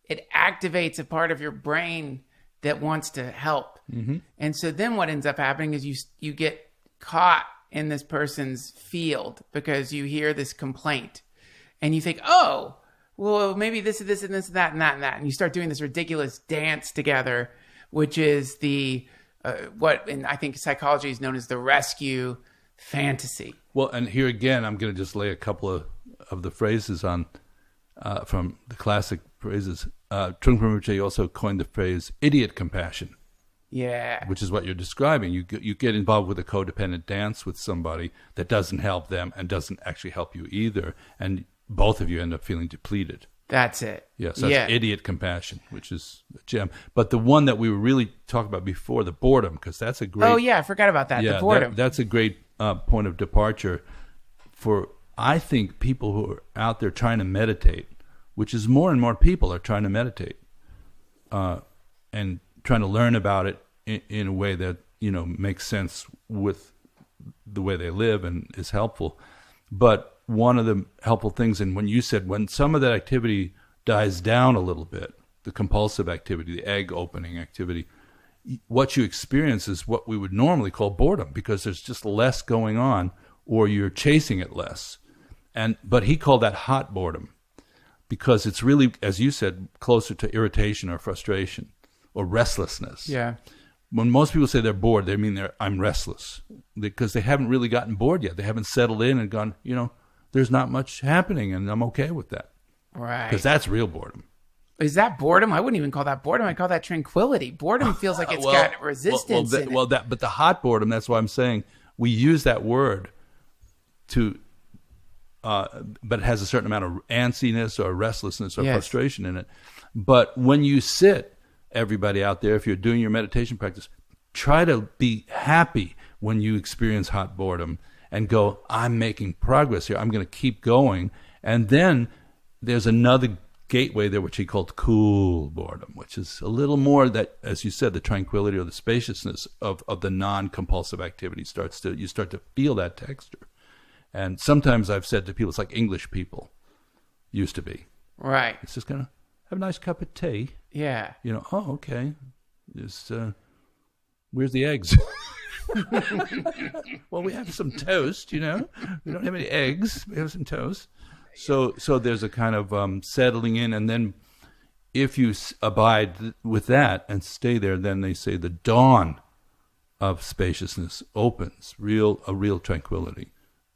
It activates a part of your brain that wants to help. Mm-hmm. And so then what ends up happening is you get caught in this person's field because you hear this complaint and you think, oh, well, maybe this and this and this and that and that and that. And you start doing this ridiculous dance together, which is the, what in I think psychology is known as the rescue fantasy. Well, and here again, I'm going to just lay a couple of the phrases on, from the classic phrases. Trungpa Rinpoche also coined the phrase idiot compassion. Yeah. Which is what you're describing. You get involved with a codependent dance with somebody that doesn't help them and doesn't actually help you either. And both of you end up feeling depleted. That's it. Yeah, so that's idiot compassion, which is a gem. But the one that we were really talking about before, the boredom, because that's a great... Oh, yeah, I forgot about that, the boredom. That's a great point of departure for, I think, people who are out there trying to meditate, which is more and more people are trying to meditate and trying to learn about it in a way that, makes sense with the way they live and is helpful. But one of the helpful things, and when you said when some of that activity dies down a little bit, the compulsive activity, the egg opening activity, what you experience is what we would normally call boredom, because there's just less going on, or you're chasing it less. But he called that hot boredom, because it's really, as you said, closer to irritation or frustration or restlessness. Yeah. When most people say they're bored, they mean I'm restless, because they haven't really gotten bored yet. They haven't settled in and gone, there's not much happening, and I'm okay with that. Right. Because that's real boredom. Is that boredom? I wouldn't even call that boredom. I call that tranquility. Boredom feels like it's got resistance in it. But the hot boredom, that's why I'm saying we use that word to, but it has a certain amount of antsiness or restlessness or frustration in it. But when you sit, everybody out there, if you're doing your meditation practice, try to be happy when you experience hot boredom and go, I'm making progress here. I'm going to keep going. And then there's another gateway there, which he called cool boredom, which is a little more that, as you said, the tranquility or the spaciousness of the non-compulsive activity you start to feel that texture. And sometimes I've said to people, it's like English people used to be. Right. It's just kind of, have a nice cup of tea. Yeah. Oh, okay. Just, where's the eggs? Well, we have some toast, We don't have any eggs. We have some toast. So there's a kind of settling in, and then if you abide with that and stay there, then they say the dawn of spaciousness opens, a real tranquility.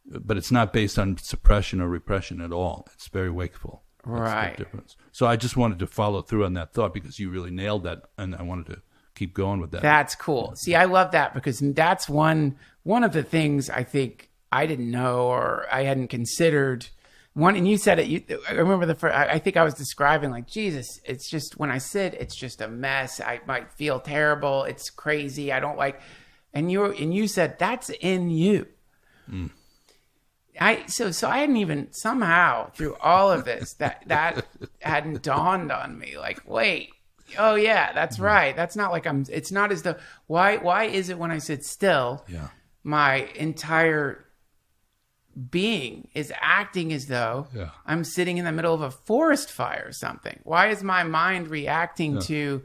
But it's not based on suppression or repression at all. It's very wakeful. That's right. the difference. So I just wanted to follow through on that thought, because you really nailed that, and I wanted to keep going with that. That's cool. See, I love that, because that's one of the things I think I didn't know or I hadn't considered. One, and you said it. I remember the first. I think I was describing like, Jesus. It's just when I sit, it's just a mess. I might feel terrible. It's crazy. I don't like. And you said that's in you. Mm. So I hadn't even somehow through all of this that hadn't dawned on me. Like, wait. Oh yeah, that's right. That's not like it's not as though why is it when I sit still, my entire being is acting as though I'm sitting in the middle of a forest fire or something? Why is my mind reacting to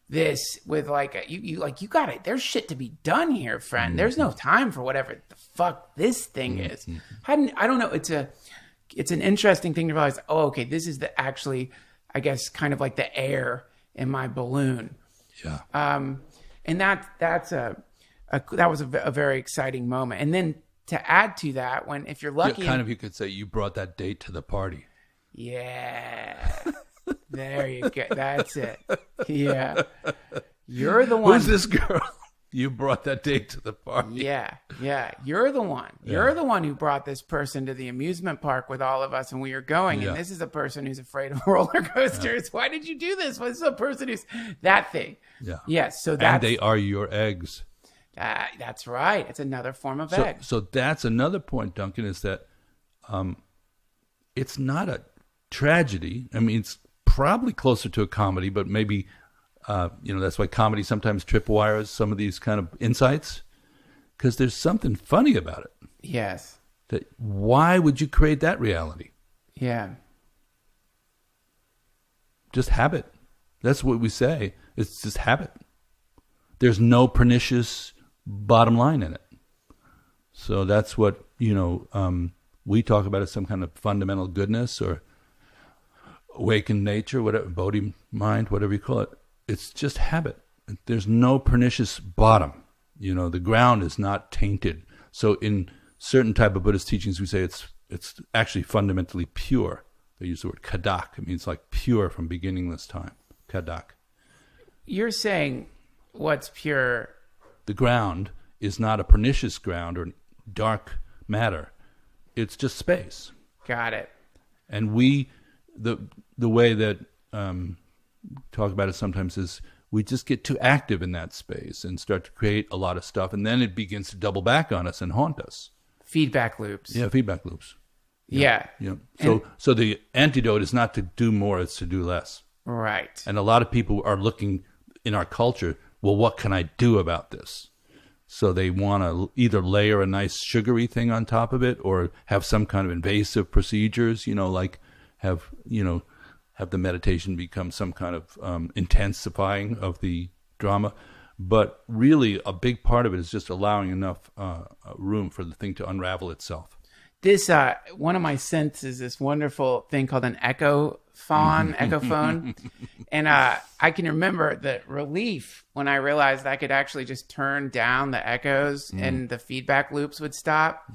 this with like you got it? There's shit to be done here, friend. Mm-hmm. There's no time for whatever the fuck this thing is. I don't know. It's an interesting thing to realize. Oh, okay, this is actually, I guess, kind of like the air in my balloon. Yeah. And that was a very exciting moment. And then to add to that, if you're lucky, you could say you brought that date to the party. Yeah. There you go. That's it. Yeah. You're the one. Who's this girl? You brought that date to the party. Yeah. Yeah. You're the one. You're the one who brought this person to the amusement park with all of us, and we were going. Yeah. And this is a person who's afraid of roller coasters. Yeah. Why did you do this? Well, this is a person who's that thing. Yeah. Yes. So and they are your eggs. That's right. It's another form of egg. So that's another point, Duncan, is that it's not a tragedy. I mean, it's probably closer to a comedy, but maybe, that's why comedy sometimes tripwires some of these kind of insights, because there's something funny about it. Yes. That why would you create that reality? Yeah. Just habit. That's what we say. It's just habit. There's no pernicious bottom line in it. So that's what, we talk about as some kind of fundamental goodness or awakened nature, whatever, Bodhi mind, whatever you call it. It's just habit. There's no pernicious bottom. The ground is not tainted. So in certain type of Buddhist teachings, we say it's actually fundamentally pure. They use the word kadak. It means like pure from beginningless time. Kadak. You're saying what's pure? The ground is not a pernicious ground or dark matter. It's just space. Got it. And we, the way that talk about it sometimes is we just get too active in that space and start to create a lot of stuff, and then it begins to double back on us and haunt us. Feedback loops. Yeah, feedback loops. Yeah. Yeah. So the antidote is not to do more; it's to do less. Right. And a lot of people are looking in our culture, well, what can I do about this? So they want to either layer a nice sugary thing on top of it or have some kind of invasive procedures, like have the meditation become some kind of intensifying of the drama. But really a big part of it is just allowing enough room for the thing to unravel itself. This, one of my synths is this wonderful thing called an echophone. And I can remember the relief when I realized I could actually just turn down the echoes and the feedback loops would stop.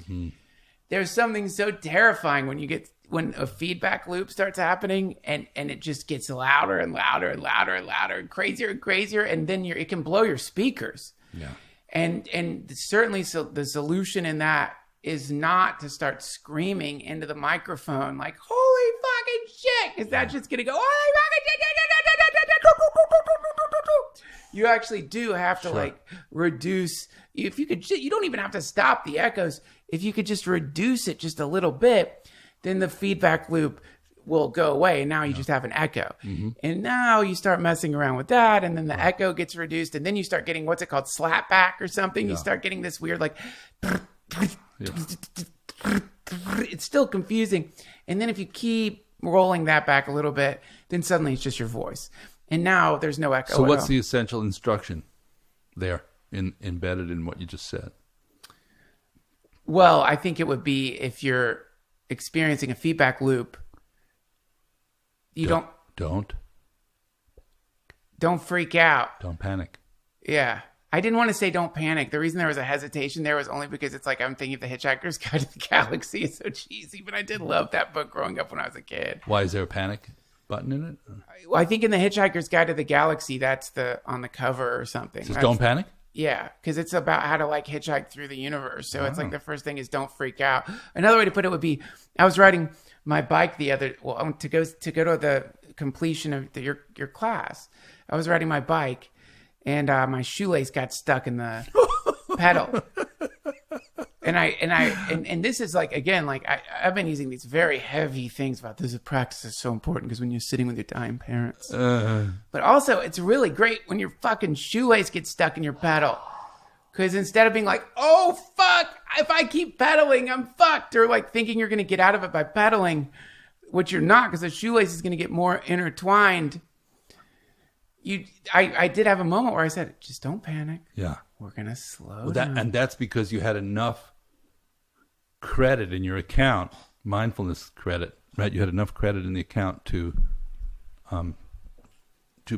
There's something so terrifying when a feedback loop starts happening and it just gets louder and louder and louder and louder and crazier. And then it can blow your speakers. Yeah. And certainly so the solution in that is not to start screaming into the microphone like, holy fucking shit, because that's just going to go, holy fucking shit. You actually do have to reduce, if you could, you don't even have to stop the echoes. If you could just reduce it just a little bit, then the feedback loop will go away. And now you just have an echo. And now you start messing around with that. And then the echo gets reduced. And then you start getting, what's it called? Slapback or something. You start getting this weird, it's still confusing. And then if you keep rolling that back a little bit, then suddenly it's just your voice. And now there's no echo. So what's the essential instruction there embedded in what you just said? Well, I think it would be if you're experiencing a feedback loop, don't freak out. Don't panic. Yeah. I didn't want to say don't panic. The reason there was a hesitation there was only because it's like I'm thinking of The Hitchhiker's Guide to the Galaxy. It's so cheesy, but I did love that book growing up when I was a kid. Why is there a panic button in it? I think in The Hitchhiker's Guide to the Galaxy, that's on the cover or something. It says don't panic? Yeah, because it's about how to hitchhike through the universe. So it's like the first thing is don't freak out. Another way to put it would be, I was riding my bike to go to the completion of your class. I was riding my bike. And my shoelace got stuck in the pedal. And this is I've been using these very heavy things about this practice is so important because when you're sitting with your dying parents. But also it's really great when your fucking shoelace gets stuck in your pedal. Because instead of being like, oh fuck, if I keep pedaling, I'm fucked. Or thinking you're going to get out of it by pedaling, which you're not because the shoelace is going to get more intertwined. I did have a moment where I said, just don't panic. Yeah. We're going to slow down. And that's because you had enough credit in your account, mindfulness credit, right? You had enough credit in the account to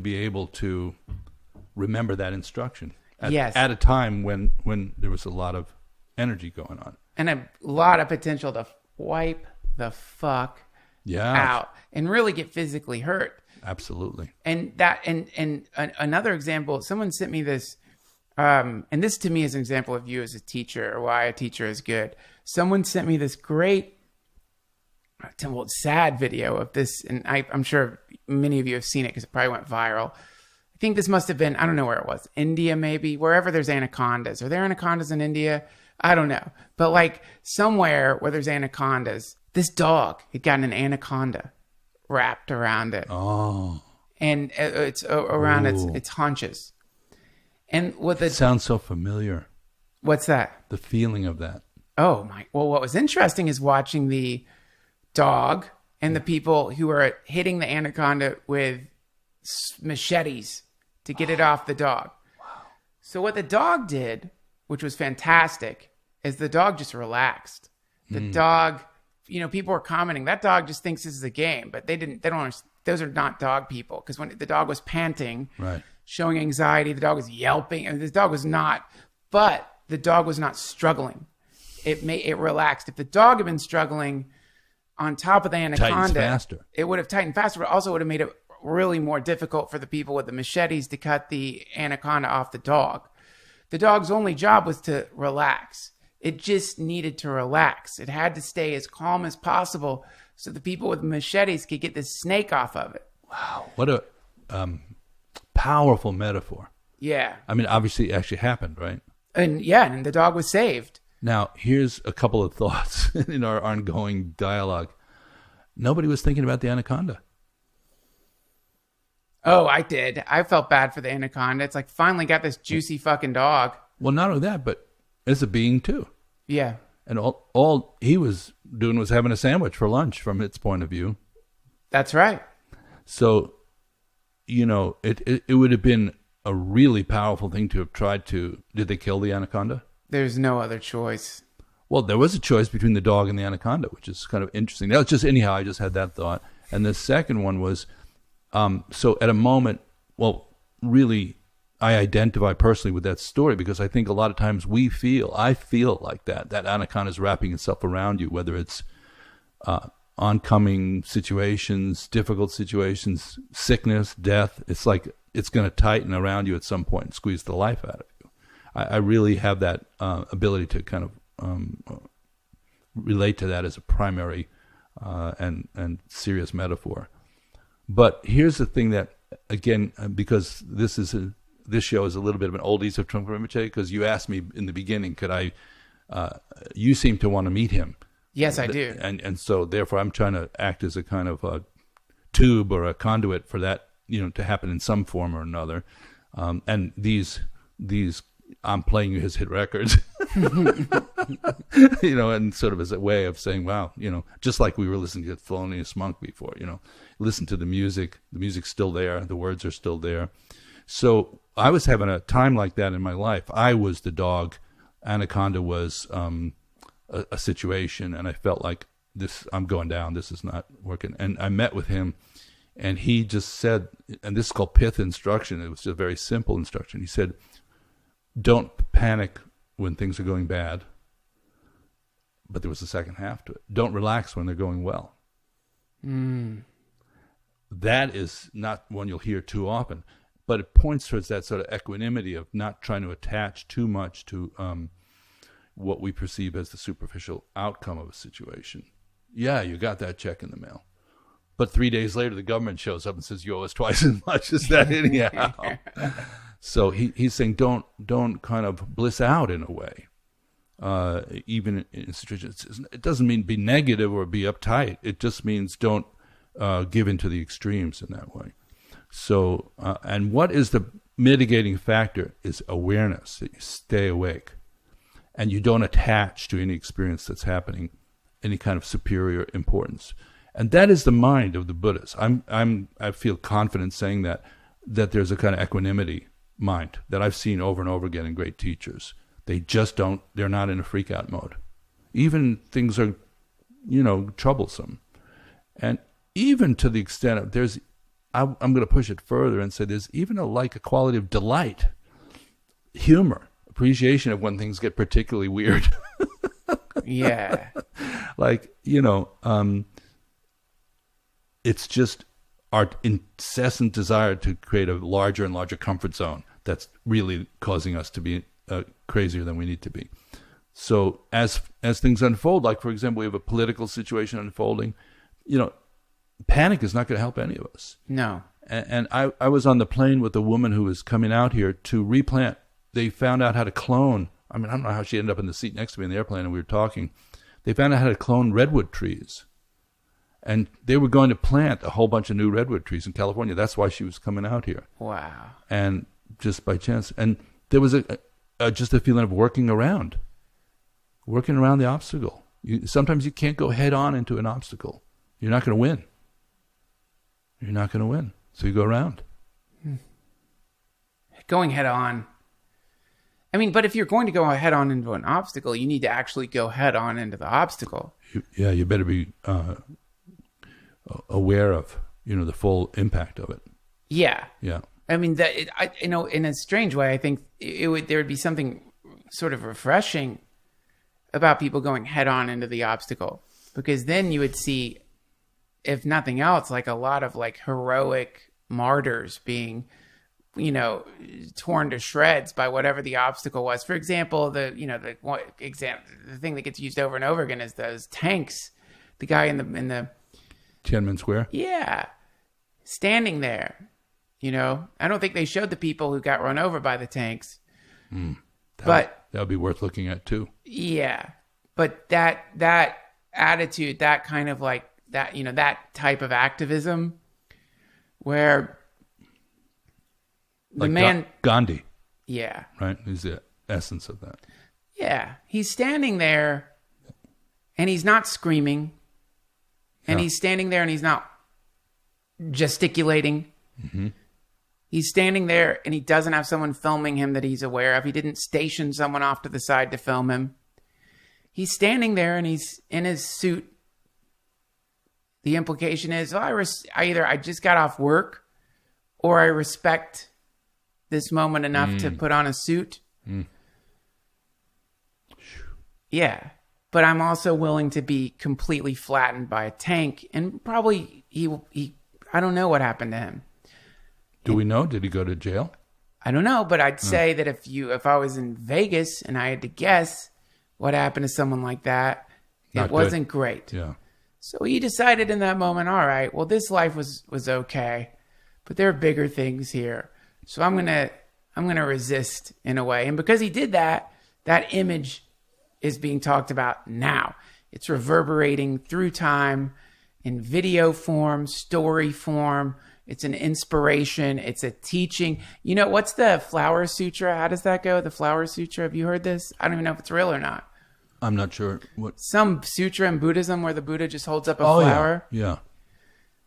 be able to remember that instruction at a time when there was a lot of energy going on. And a lot of potential to wipe the fuck out and really get physically hurt. Absolutely. And another example, someone sent me this, and this to me is an example of you as a teacher or why a teacher is good. Someone sent me this great, sad video of this, and I'm sure many of you have seen it because it probably went viral. I think this must have been, I don't know where it was, India maybe, wherever there's anacondas. Are there anacondas in India? I don't know. But somewhere where there's anacondas, this dog had gotten an anaconda wrapped around it. Oh. And it's around its haunches. And it sounds so familiar. What's that? The feeling of that. Oh my. Well, what was interesting is watching the dog and the people who are hitting the anaconda with machetes to get it off the dog. Wow. So what the dog did, which was fantastic, is the dog just relaxed. The dog, people were commenting, that dog just thinks this is a game, but they don't understand. Those are not dog people. Because when the dog was panting, right, showing anxiety, the dog was yelping, and the dog was not struggling. It relaxed. If the dog had been struggling on top of the anaconda, it would have tightened faster, but also would have made it really more difficult for the people with the machetes to cut the anaconda off the dog. The dog's only job was to relax. It just needed to relax. It had to stay as calm as possible so the people with machetes could get this snake off of it. Wow, what a powerful metaphor. Yeah. I mean, obviously it actually happened, right? And and the dog was saved. Now, here's a couple of thoughts in our ongoing dialogue. Nobody was thinking about the anaconda. Oh, I did. I felt bad for the anaconda. It's like, finally got this juicy fucking dog. Well, not only that, but as a being too. Yeah. And all he was doing was having a sandwich for lunch from its point of view. That's right. So, it would have been a really powerful thing to have tried to... Did they kill the anaconda? There's no other choice. Well, there was a choice between the dog and the anaconda, which is kind of interesting. That was just, anyhow, I just had that thought. And the second one was, so at a moment, well, really, I identify personally with that story because I think a lot of times I feel like that anaconda is wrapping itself around you, whether it's oncoming situations, difficult situations, sickness, death. It's like it's going to tighten around you at some point and squeeze the life out of you. I really have that ability to kind of relate to that as a primary and serious metaphor. But here's the thing that, again, because this show is a little bit of an oldies of Trump Rinpoche, because you asked me in the beginning, you seem to want to meet him. Yes, I do. And so therefore I'm trying to act as a kind of a tube or a conduit for that, to happen in some form or another. And these I'm playing his hit records, and sort of as a way of saying, wow, just like we were listening to Thelonious Monk before, listen to the music's still there, the words are still there. So I was having a time like that in my life. I was the dog, anaconda was a situation, and I felt like I'm going down, this is not working. And I met with him, and he just said, and this is called pith instruction, it was a very simple instruction. He said, don't panic when things are going bad. But there was a second half to it. Don't relax when they're going well. That is not one you'll hear too often, but it points towards that sort of equanimity of not trying to attach too much to what we perceive as the superficial outcome of a situation. Yeah, you got that check in the mail. But 3 days later, the government shows up and says, you owe us twice as much as that anyhow. So he's saying don't kind of bliss out in a way, even in situations. It doesn't mean be negative or be uptight. It just means don't give into the extremes in that way. So, and what is the mitigating factor is awareness, that you stay awake, and you don't attach to any experience that's happening any kind of superior importance. And that is the mind of the Buddhas. I feel confident saying that there's a kind of equanimity mind that I've seen over and over again in great teachers. They're not in a freak out mode. Even things are, troublesome. And even to the extent of I'm going to push it further and say there's even a quality of delight, humor, appreciation of when things get particularly weird. Yeah. It's just our incessant desire to create a larger and larger comfort zone that's really causing us to be crazier than we need to be. So as things unfold, like, for example, we have a political situation unfolding, panic is not going to help any of us. No. And I was on the plane with a woman who was coming out here to replant. They found out how to clone. I don't know how she ended up in the seat next to me in the airplane, and we were talking. They found out how to clone redwood trees. And they were going to plant a whole bunch of new redwood trees in California. That's why she was coming out here. Wow. And just by chance. And there was just a feeling of working around the obstacle. Sometimes you can't go head on into an obstacle. You're not going to win. So you go around. Going head on. But if you're going to go head on into an obstacle, you need to actually go head on into the obstacle. You better be aware of, the full impact of it. Yeah. Yeah. In a strange way, I think there would be something sort of refreshing about people going head on into the obstacle, because then you would see, if nothing else, like a lot of heroic martyrs being, torn to shreds by whatever the obstacle was. For example, the thing that gets used over and over again is those tanks. The guy in the Tiananmen Square. Yeah. Standing there. I don't think they showed the people who got run over by the tanks. That would be worth looking at too. Yeah. But that attitude, that kind of like that, that type of activism where the Like man, Gandhi, yeah. right? Is the essence of that. Yeah. He's standing there and he's not screaming and Yeah. he's standing there and he's not gesticulating. He's standing there and he doesn't have someone filming him that he's aware of. He didn't station someone off to the side to film him. He's standing there and he's in his suit. The implication is, either I just got off work or I respect this moment enough to put on a suit. Yeah. But I'm also willing to be completely flattened by a tank. And probably I don't know what happened to him. Do we know? Did he go to jail? I don't know, but I'd say that if I was in Vegas and I had to guess what happened to someone like that, Not it wasn't great. Yeah. So he decided in that moment, all right, well, this life was okay, but there are bigger things here. So I'm gonna resist in a way. And because he did that, that image is being talked about now. It's reverberating through time in video form, story form. It's an inspiration. It's a teaching. What's the Flower Sutra? How does that go? The Flower Sutra. Have you heard this? I don't even know if it's real or not. I'm not sure what. Some sutra in Buddhism where the Buddha just holds up a flower. Yeah.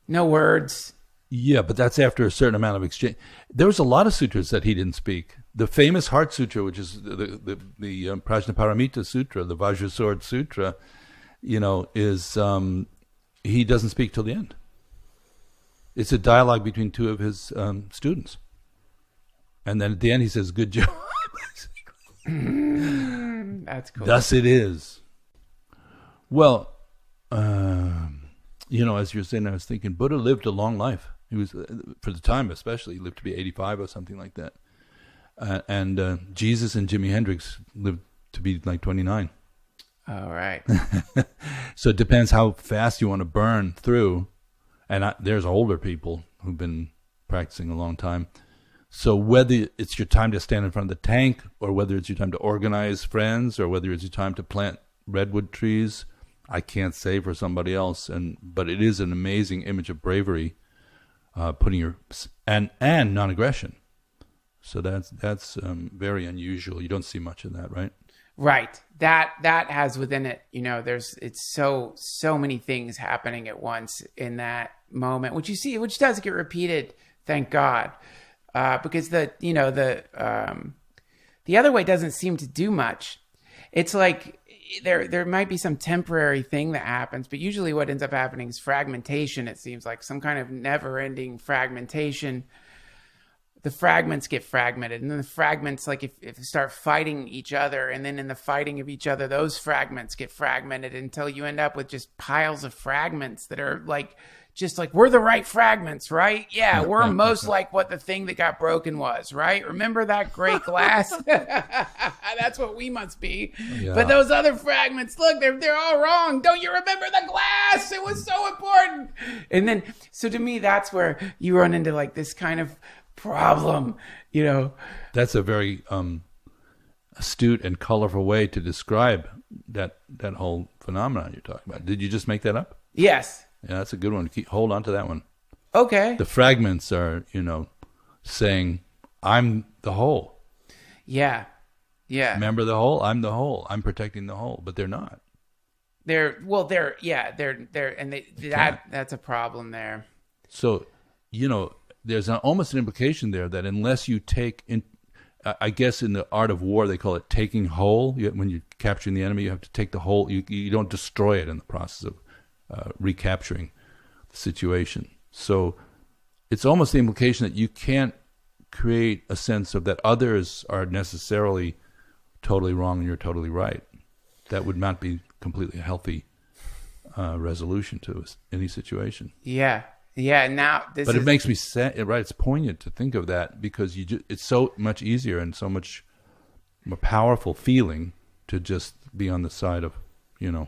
No words. Yeah, but that's after a certain amount of exchange. There was a lot of sutras that he didn't speak. The famous Heart Sutra, which is the Prajna Paramita Sutra, the Vajra Sword Sutra, is he doesn't speak till the end. It's a dialogue between two of his students. And then at the end he says, good job. That's cool. Thus it is. Well, as you're saying, I was thinking Buddha lived a long life. He was, for the time especially, he lived to be 85 or something like that. And Jesus and Jimi Hendrix lived to be like 29. All right. So it depends how fast you want to burn through. And there's older people who've been practicing a long time. So whether it's your time to stand in front of the tank, or whether it's your time to organize friends, or whether it's your time to plant redwood trees, I can't say for somebody else. But it is an amazing image of bravery, putting your and non-aggression. So that's very unusual. You don't see much of that, right? Right. That has within it, it's so many things happening at once in that moment, which does get repeated, thank God. Because the other way doesn't seem to do much. It's like there might be some temporary thing that happens, but usually what ends up happening is fragmentation. It seems like some kind of never-ending fragmentation. The fragments get fragmented, and then the fragments, like if they start fighting each other, and then in the fighting of each other, those fragments get fragmented until you end up with just piles of fragments that are just like, we're the right fragments, right? Yeah, we're most like what the thing that got broken was, right? Remember that great glass? That's what we must be. Yeah. But those other fragments, look, they're all wrong. Don't you remember the glass? It was so important. And then, so to me, that's where you run into like this kind of problem, That's a very astute and colorful way to describe that whole phenomenon you're talking about. Did you just make that up? Yes. Yeah, that's a good one. Hold on to that one. Okay. The fragments are, saying, I'm the whole. Yeah. Yeah. Remember the whole? I'm the whole. I'm protecting the whole, but they're not. That's a problem there. So, there's almost an implication there that unless you take in, I guess in the art of war, they call it taking whole. When you're capturing the enemy, you have to take the whole. You don't destroy it in the process of recapturing the situation. So it's almost the implication that you can't create a sense of that others are necessarily totally wrong and you're totally right. That would not be completely a healthy resolution to any situation. Yeah. Yeah. Now, it makes me sad, right? It's poignant to think of that because it's so much easier and so much more powerful feeling to just be on the side of, the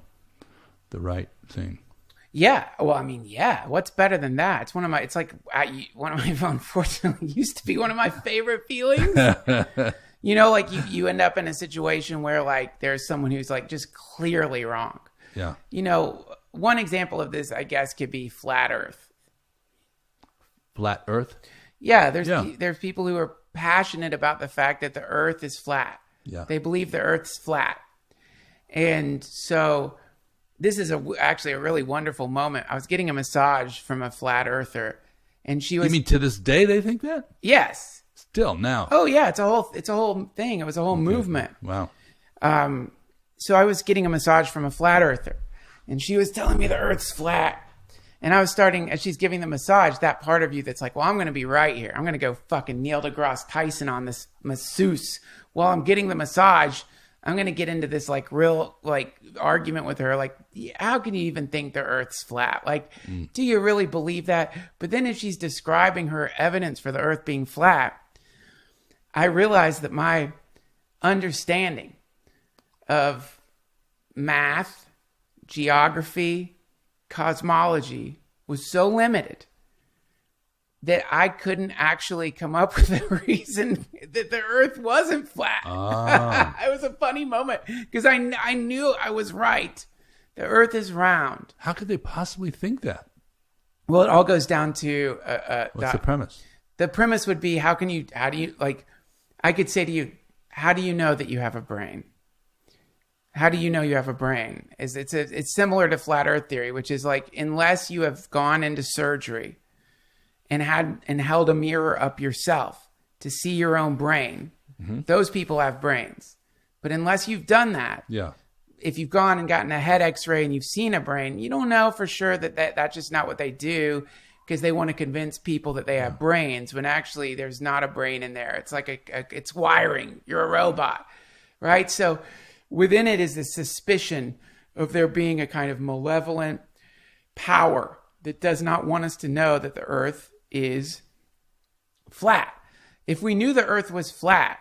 right thing. Yeah. Well, I mean, yeah. What's better than that? It's unfortunately used to be one of my favorite feelings. Like you end up in a situation where like there's someone who's like just clearly wrong. Yeah. One example of this, I guess, could be flat Earth. Flat Earth? Yeah. There's people who are passionate about the fact that the Earth is flat. Yeah. They believe the Earth's flat. And so this is actually a really wonderful moment. I was getting a massage from a flat earther, and she was. You mean to this day they think that? Yes. Still now. Oh yeah, it's a whole thing. It was a whole movement. Wow. So I was getting a massage from a flat earther, and she was telling me the Earth's flat. And I was starting, as she's giving the massage, that part of you that's like, well, I'm going to be right here. I'm going to go fucking Neil deGrasse Tyson on this masseuse while I'm getting the massage. I'm going to get into this like real like argument with her. Like, how can you even think the Earth's flat? Like, do you really believe that? But then as she's describing her evidence for the Earth being flat, I realized that my understanding of math, geography, cosmology was so limited that I couldn't actually come up with a reason that the Earth wasn't flat. It was a funny moment because I knew I was right. The Earth is round. How could they possibly think that? Well, it all goes down to What's the premise? The premise would be how do you like? I could say to you, how do you know that you have a brain? How do you know you have a brain? It's similar to flat Earth theory, which is like unless you have gone into surgery and held a mirror up yourself to see your own brain, those people have brains. But unless you've done that, if you've gone and gotten a head X-ray and you've seen a brain, you don't know for sure that that's just not what they do because they want to convince people that they have brains when actually there's not a brain in there. It's like it's wiring. You're a robot, right? So within it is this suspicion of there being a kind of malevolent power that does not want us to know that the Earth is flat. If we knew the Earth was flat,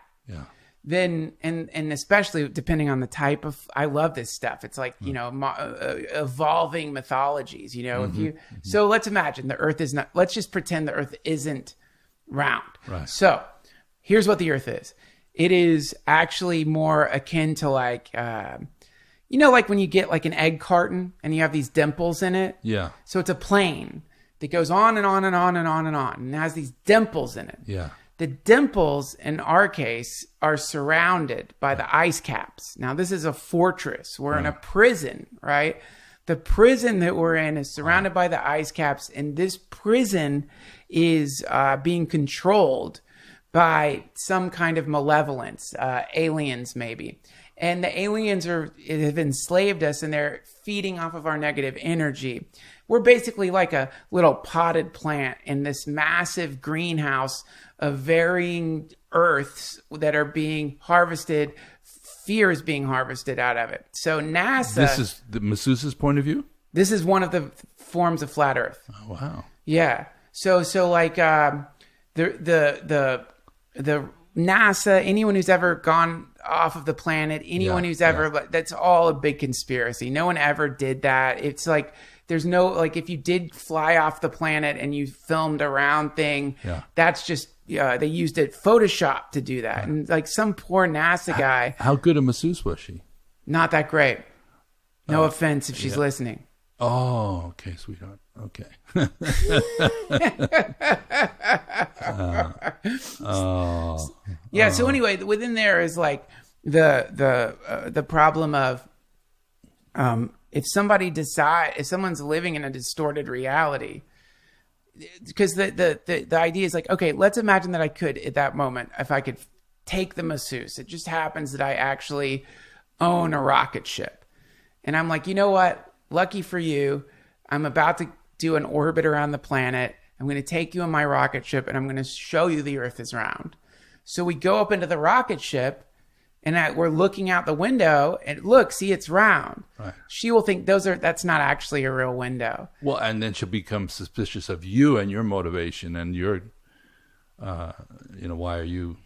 then and especially depending on the type of, I love this stuff. It's like evolving mythologies. So let's imagine the Earth is not. Let's just pretend the Earth isn't round. Right. So here's what the Earth is. It is actually more akin to like, like when you get like an egg carton and you have these dimples in it. Yeah. So it's a plane that goes on and on and on and on and on and has these dimples in it. Yeah. The dimples, in our case, are surrounded by the ice caps. Now, this is a fortress. We're in a prison, right? The prison that we're in is surrounded by the ice caps, and this prison is being controlled by some kind of malevolence, aliens maybe. And the aliens have enslaved us, and they're feeding off of our negative energy. We're basically like a little potted plant in this massive greenhouse of varying earths that are being harvested. Fear is being harvested out of it. So NASA... This is the masseuse's point of view? This is one of the forms of flat Earth. Oh, wow. Yeah. So like the NASA, anyone who's ever gone off of the planet, anyone who's ever... That's all a big conspiracy. No one ever did that. It's like... There's no, like, if you did fly off the planet and you filmed a round thing, that's just, they used it Photoshop to do that. And like some poor NASA guy. How good a masseuse was she? Not that great. No offense if she's listening. Oh, okay, sweetheart. Okay. So anyway, within there is like the problem of, if someone's living in a distorted reality, because the idea is like, okay, let's imagine that I could at that moment, if I could take the masseuse, it just happens that I actually own a rocket ship. And I'm like, you know what? Lucky for you, I'm about to do an orbit around the planet. I'm going to take you in my rocket ship and I'm going to show you the Earth is round. So we go up into the rocket ship, and we're looking out the window, and look, see, it's round. Right. She will think that's not actually a real window. Well, and then she'll become suspicious of you and your motivation and your, why are you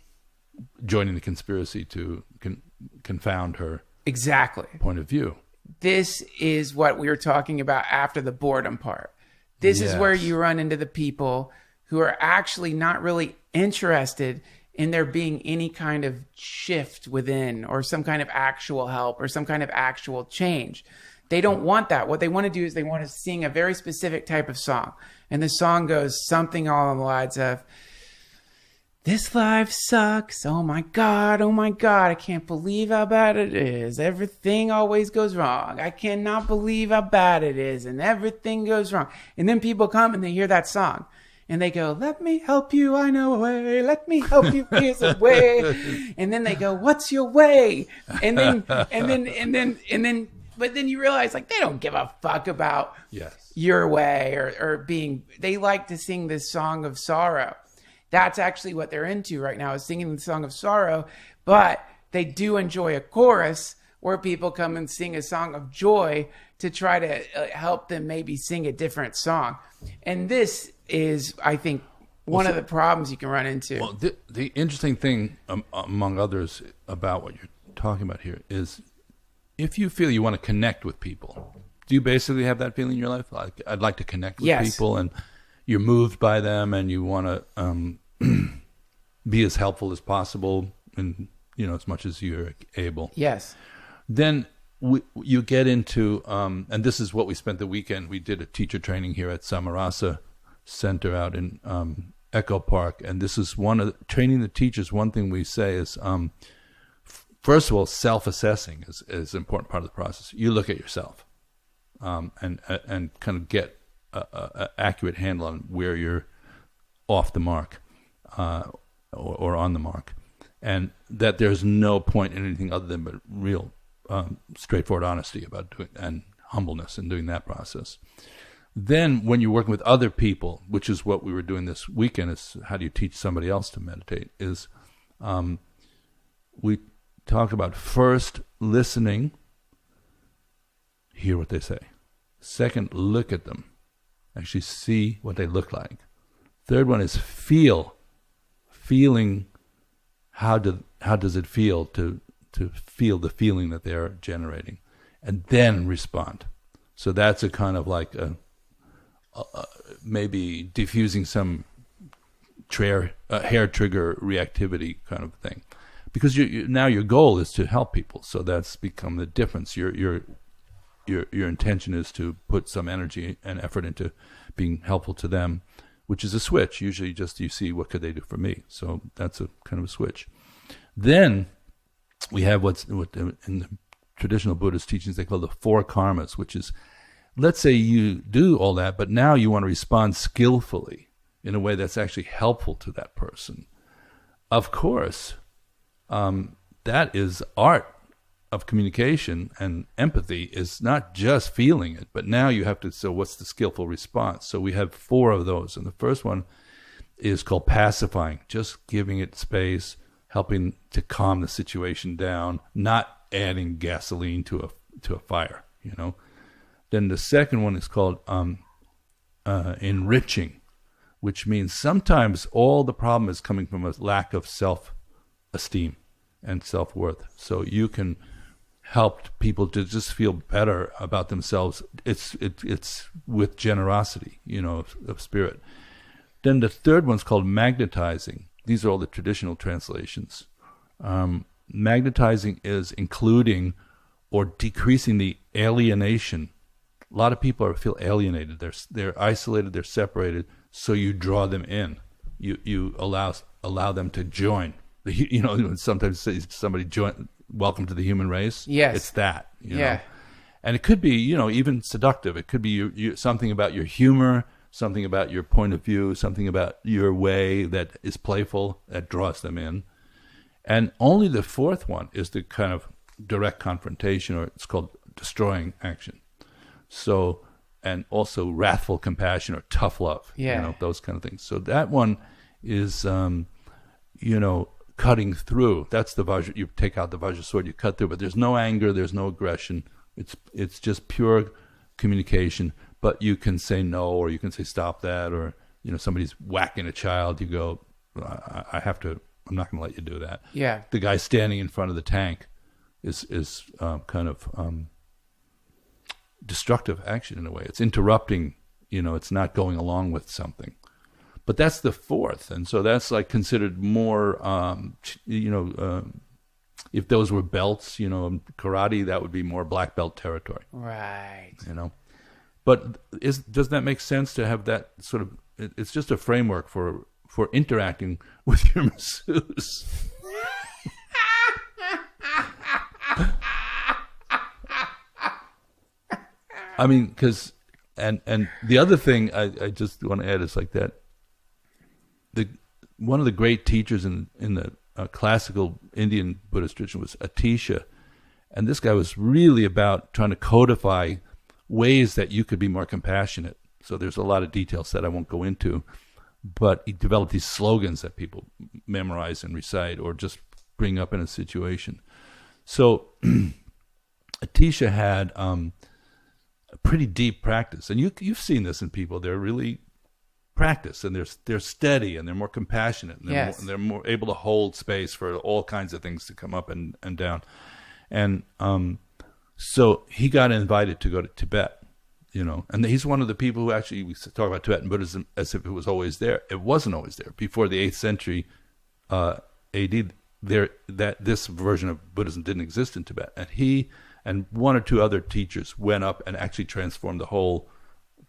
joining the conspiracy to confound her exactly point of view? this is what we were talking about after the boredom part. This is where you run into the people who are actually not really interested in there being any kind of shift within or some kind of actual help or some kind of actual change. They don't want that. What they want to do is they want to sing a very specific type of song. And the song goes something along the lines of, this life sucks. Oh my God. I can't believe how bad it is. Everything always goes wrong. I cannot believe how bad it is. And everything goes wrong. And then people come and they hear that song and they go, let me help you. I know a way. Let me help you. Here's a way. And then they go, what's your way? And then, but then you realize like, they don't give a fuck about your way or being, they like to sing this song of sorrow. That's actually what they're into right now, is singing the song of sorrow. But they do enjoy a chorus where people come and sing a song of joy to try to help them maybe sing a different song. And this is, I think, one of the problems you can run into. Well, the interesting thing, among others, about what you're talking about here is if you feel you want to connect with people, do you basically have that feeling in your life? Like, I'd like to connect with people, and you're moved by them and you want to be as helpful as possible and, as much as you're able. Yes. Then you get into, and this is what we spent the weekend. We did a teacher training here at Samarasa Center out in Echo Park. And this is training the teachers. One thing we say is, first of all, self-assessing is an important part of the process. You look at yourself and kind of get an accurate handle on where you're off the mark or on the mark, and that there's no point in anything other than but real straightforward honesty about doing and humbleness in doing that process. Then when you're working with other people, which is what we were doing this weekend, is how do you teach somebody else to meditate, is we talk about first listening, hear what they say. Second, look at them. Actually see what they look like. Third one is feeling how does it feel to feel the feeling that they're generating, and then respond. So that's a kind of like a maybe diffusing some hair trigger reactivity kind of thing, because now your goal is to help people. So that's become the difference. Your intention is to put some energy and effort into being helpful to them, which is a switch. Usually just you see, what could they do for me? So that's a kind of a switch. Then we have what in the traditional Buddhist teachings they call the four karmas, which is, let's say you do all that, but now you want to respond skillfully in a way that's actually helpful to that person. Of course, that is art of communication, and empathy is not just feeling it, but now you have to, so what's the skillful response? So we have four of those, and the first one is called pacifying, just giving it space, helping to calm the situation down, not adding gasoline to a fire, Then the second one is called enriching, which means sometimes all the problem is coming from a lack of self-esteem and self-worth. So you can help people to just feel better about themselves. It's with generosity, of spirit. Then the third one's called magnetizing. These are all the traditional translations. Magnetizing is including or decreasing the alienation. A lot of people feel alienated. They're isolated. They're separated. So you draw them in. You allow them to join. Sometimes somebody join. Welcome to the human race. Yes, it's that. Yeah, and it could be even seductive. It could be something about your humor, something about your point of view, something about your way that is playful that draws them in. And only the fourth one is the kind of direct confrontation, or it's called destroying action. So, and also wrathful compassion or tough love, those kind of things. So that one is, cutting through. That's the vajra. You take out the vajra sword, you cut through, but there's no anger, there's no aggression. It's just pure communication. But you can say no, or you can say stop that, or somebody's whacking a child. You go, I'm not going to let you do that. Yeah. The guy standing in front of the tank is kind of destructive action in a way. It's interrupting, it's not going along with something. But that's the fourth. And so that's like considered more, if those were belts, karate, that would be more black belt territory. Right. But does that make sense to have that sort of, it's just a framework for interacting with your masseuse. I mean, because, and the other thing I just want to add is like that, one of the great teachers in the classical Indian Buddhist tradition was Atisha. And this guy was really about trying to codify ways that you could be more compassionate. So there's a lot of details that I won't go into. But he developed these slogans that people memorize and recite or just bring up in a situation. So Atisha had a pretty deep practice. And you've seen this in people. They're really practiced, and they're steady, and they're more compassionate, and they're more able to hold space for all kinds of things to come up and down. And so he got invited to go to Tibet. And he's one of the people who actually, we talk about Tibetan Buddhism as if it was always there. It wasn't always there. Before the 8th century AD, this version of Buddhism didn't exist in Tibet. And he and one or two other teachers went up and actually transformed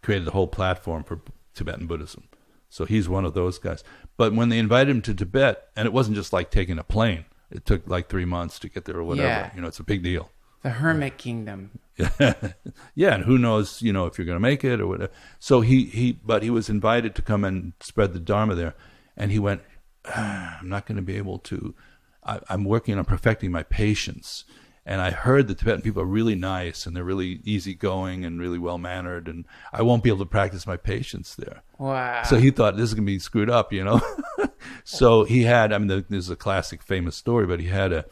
created the whole platform for Tibetan Buddhism. So he's one of those guys. But when they invited him to Tibet, and it wasn't just like taking a plane. It took like 3 months to get there or whatever. Yeah. It's a big deal. The hermit kingdom. Yeah, and who knows, if you're going to make it or whatever. So he was invited to come and spread the Dharma there, and he went, I'm not going to be able to. I'm working on perfecting my patience, and I heard the Tibetan people are really nice and they're really easygoing and really well mannered, and I won't be able to practice my patience there. Wow! So he thought this is going to be screwed up, So he had. This is a classic, famous story, but he had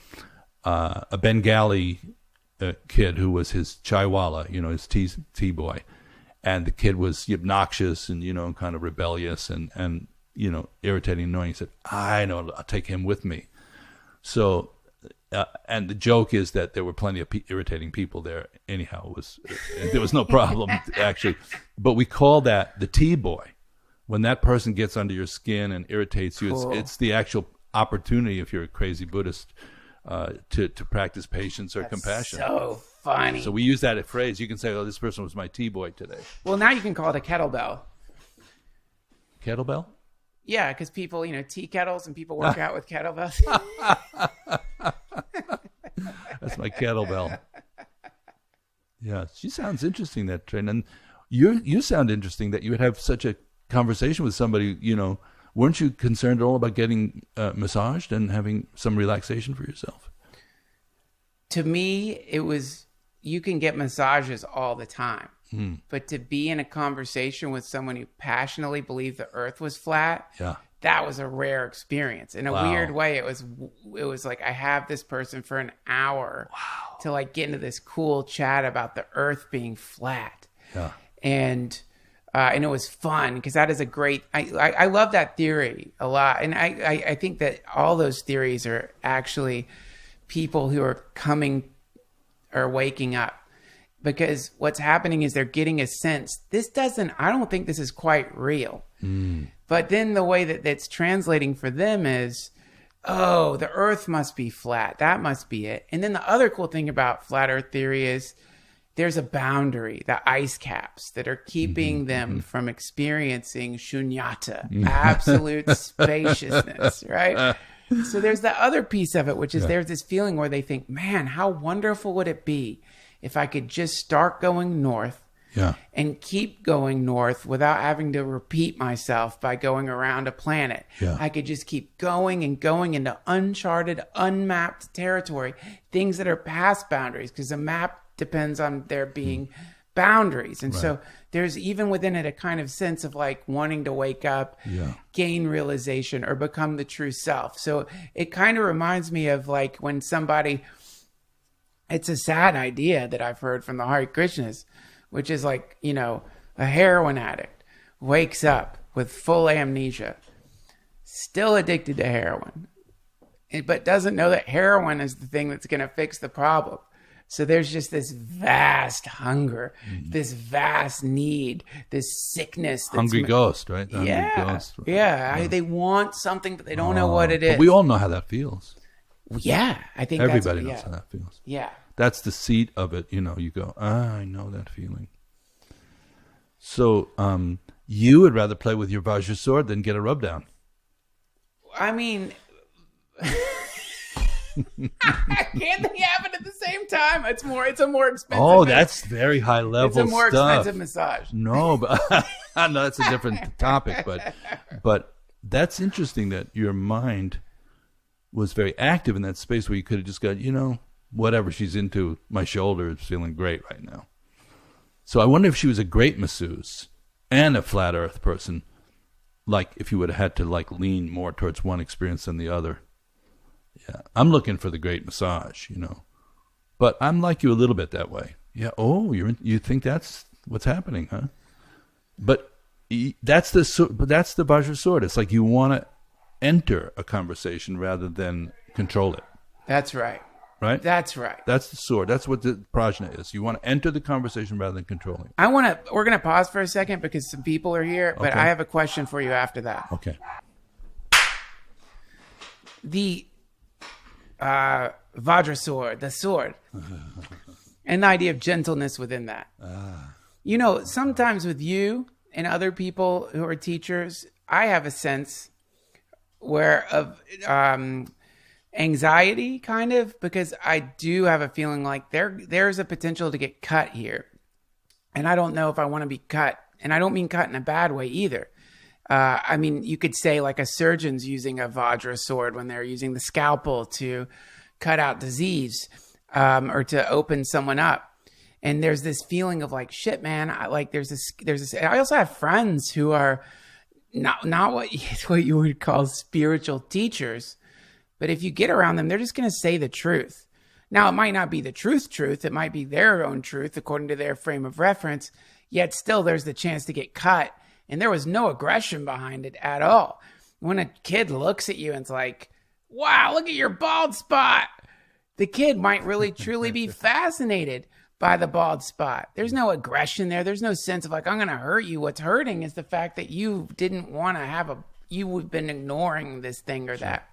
a Bengali kid who was his chaiwala, his tea boy, and the kid was obnoxious and kind of rebellious and irritating, annoying. He said, "I know, I'll take him with me." So, and the joke is that there were plenty of irritating people there. Anyhow, there was no problem actually, but we call that the tea boy. When that person gets under your skin and irritates you, cool. it's the actual opportunity, if you're a crazy Buddhist, to practice patience or compassion. So funny. So we use that phrase. You can say, "Oh, this person was my tea boy today." Well, now you can call it a kettlebell. Kettlebell? Yeah, because people, tea kettles and people work out with kettlebells. That's my kettlebell. Yeah, she sounds interesting, that train. And you sound interesting that you would have such a conversation with somebody, Weren't you concerned at all about getting massaged and having some relaxation for yourself? To me, it was, you can get massages all the time. But to be in a conversation with someone who passionately believed the earth was flat, that was a rare experience. In a weird way, it was like I have this person for an hour to like get into this cool chat about the earth being flat. And it was fun because that is a great, I love that theory a lot. And I think that all those theories are actually people who are waking up. Because what's happening is they're getting a sense, I don't think this is quite real. But then the way that that's translating for them is, oh, the earth must be flat. That must be it. And then the other cool thing about flat earth theory is there's a boundary, the ice caps that are keeping them from experiencing shunyata, absolute spaciousness, right? So there's the other piece of it, which is there's this feeling where they think, man, how wonderful would it be if I could just start going north and keep going north without having to repeat myself by going around a planet. I could just keep going and going into uncharted, unmapped territory, things that are past boundaries, because a map depends on there being boundaries. And so there's even within it a kind of sense of like wanting to wake up, gain realization, or become the true self. So it kind of reminds me of like when somebody... It's a sad idea that I've heard from the Hare Krishnas, which is like, a heroin addict wakes up with full amnesia, still addicted to heroin, but doesn't know that heroin is the thing that's going to fix the problem. So there's just this vast hunger, this vast need, this sickness. That's Hungry ghost, right? The hungry yeah, ghost, right? yeah. They want something, but they don't know what it is. But we all know how that feels. Yeah, I think Everybody knows that's, how that feels. Yeah. That's the seat of it. You know, you go, I know that feeling. So you would rather play with your vajra sword than get a rub down. I mean, can't they happen at the same time? It's a more expensive. Oh, that's very high level It's a more stuff. expensive massage. No, but no, that's a different topic. But that's interesting that your mind was very active in that space where you could have just got, whatever she's into, my shoulder is feeling great right now. So I wonder if she was a great masseuse and a flat earth person, like if you would have had to lean more towards one experience than the other. Yeah, I'm looking for the great massage, but I'm like you a little bit that way. Yeah. Oh, you think that's what's happening, huh? But that's the vajra sword. It's like you want to enter a conversation rather than control it. That's right. Right? That's right. That's the sword. That's what the prajna is. You want to enter the conversation rather than controlling it. We're going to pause for a second because some people are here, but Okay. I have a question for you after that. Okay. The vajra sword, the sword, and the idea of gentleness within that. Sometimes with you and other people who are teachers, I have a sense of anxiety, kind of, because I do have a feeling like there's a potential to get cut here, and I don't know if I want to be cut, and I don't mean cut in a bad way either. I mean, you could say like a surgeon's using a vajra sword when they're using the scalpel to cut out disease or to open someone up. And there's this feeling of like, shit, man. There's this. I also have friends who are not what you would call spiritual teachers, but if you get around them, they're just going to say the truth. Now, it might not be the truth. It might be their own truth according to their frame of reference. Yet still, there's the chance to get cut. And there was no aggression behind it at all. When a kid looks at you and it's like, wow, look at your bald spot. The kid might really, truly be fascinated by the bald spot. There's no aggression there. There's no sense of like, I'm going to hurt you. What's hurting is the fact that you didn't want to you've been ignoring this thing or that.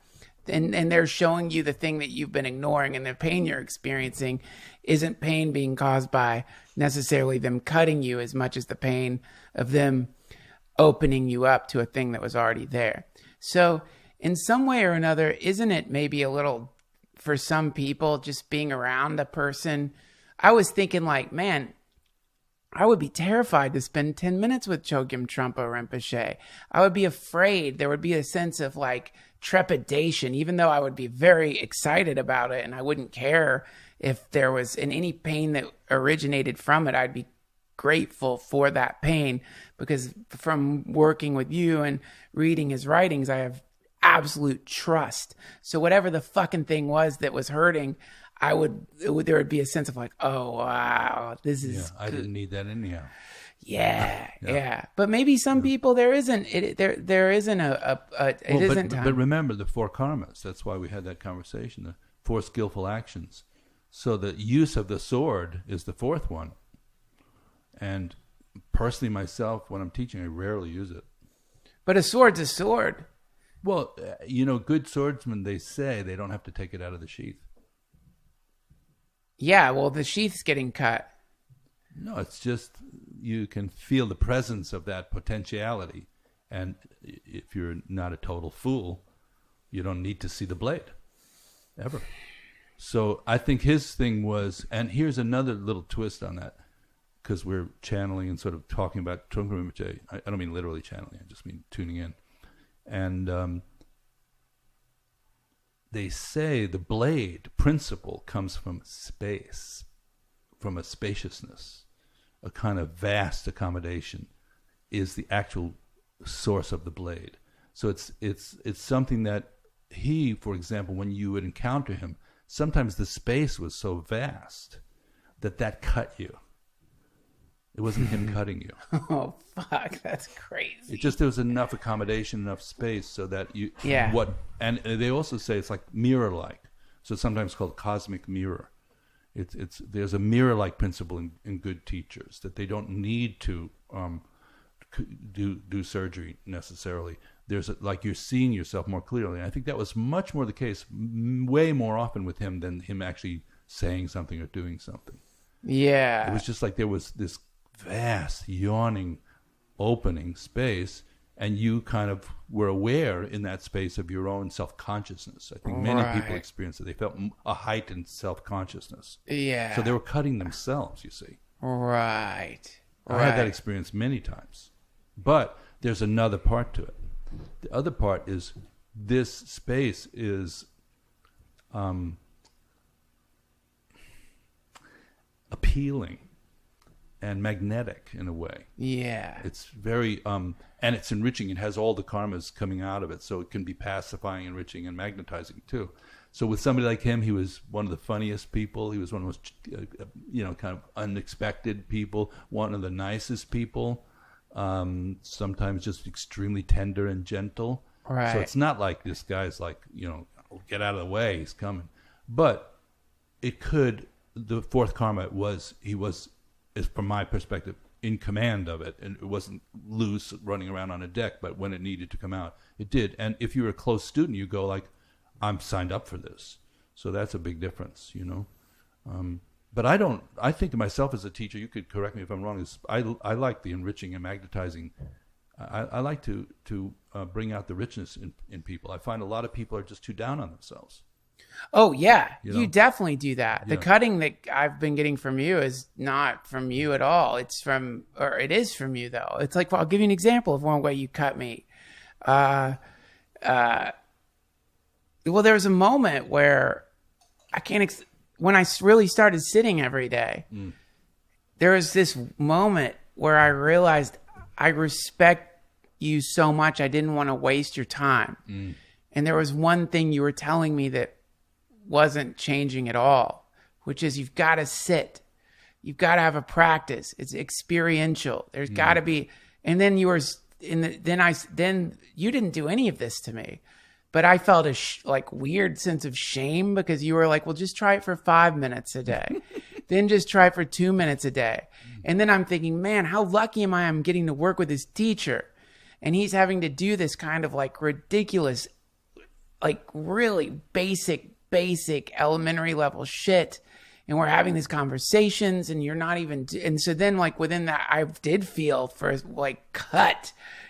And they're showing you the thing that you've been ignoring, and the pain you're experiencing isn't pain being caused by necessarily them cutting you as much as the pain of them opening you up to a thing that was already there. So in some way or another, isn't it maybe a little, for some people, just being around a person? I was thinking like, man, I would be terrified to spend 10 minutes with Chogyam Trungpa Rinpoche. I would be afraid. There would be a sense of like trepidation, even though I would be very excited about it and I wouldn't care if there was any pain that originated from it. I'd be grateful for that pain because from working with you and reading his writings, I have absolute trust. So whatever the fucking thing was that was hurting, there would be a sense of like, oh wow, this is. Yeah, I didn't need that anyhow. Yeah. But maybe some people there isn't time. But remember the 4 karmas. That's why we had that conversation. The 4 skillful actions. So the use of the sword is the 4th one. And personally, myself, when I'm teaching, I rarely use it. But a sword's a sword. Well, good swordsmen, they say they don't have to take it out of the sheath. Yeah, well, the sheath's getting cut. No, it's just you can feel the presence of that potentiality. And if you're not a total fool, you don't need to see the blade, ever. So I think his thing was, and here's another little twist on that, because we're channeling and sort of talking about Trungpa Rinpoche. I don't mean literally channeling, I just mean tuning in. And they say the blade principle comes from space, from a spaciousness, a kind of vast accommodation is the actual source of the blade. So it's something that he, for example, when you would encounter him, sometimes the space was so vast that cut you. It wasn't him cutting you. Oh, fuck. That's crazy. It just, there was enough accommodation, enough space so that you... Yeah. And they also say it's like mirror-like. So it's sometimes called cosmic mirror. There's a mirror-like principle in good teachers, that they don't need to do surgery necessarily. There's like you're seeing yourself more clearly. And I think that was much more the case, way more often with him than him actually saying something or doing something. Yeah. It was just like there was this vast, yawning, opening space, and you kind of were aware in that space of your own self-consciousness. I think many people experienced it. They felt a heightened self-consciousness. Yeah. So they were cutting themselves, you see. Right. I had that experience many times. But there's another part to it. The other part is this space is appealing and magnetic in a way. Yeah. It's very and it's enriching. It has all the karmas coming out of it, so it can be pacifying, enriching, and magnetizing too. So with somebody like him, he was one of the funniest people. He was one of the most kind of unexpected people, one of the nicest people, sometimes just extremely tender and gentle. Right. So it's not like this guy's like, get out of the way, he's coming. But it could, the fourth karma was, is from my perspective, in command of it, and it wasn't loose running around on a deck, but when it needed to come out, it did. And if you're a close student, you go like, I'm signed up for this. So that's a big difference, But I think of myself as a teacher, you could correct me if I'm wrong, I like the enriching and magnetizing. I like to bring out the richness in people. I find a lot of people are just too down on themselves. Oh, yeah. You definitely do that. Yeah. The cutting that I've been getting from you is not from you at all. It is from you, though. It's like, well, I'll give you an example of one way you cut me. Well, there was a moment where when I really started sitting every day, there was this moment where I realized I respect you so much. I didn't want to waste your time. And there was one thing you were telling me that wasn't changing at all, which is you've got to sit. You've got to have a practice. It's experiential. There's got to be, and then then you didn't do any of this to me. But I felt a weird sense of shame because you were like, well, just try it for 5 minutes a day. Then just try it for 2 minutes a day. And then I'm thinking, man, how lucky am I? I'm getting to work with this teacher. And he's having to do this kind of like ridiculous, like really basic elementary level shit. And we're having these conversations and you're not even, and so then like within that, I did feel for like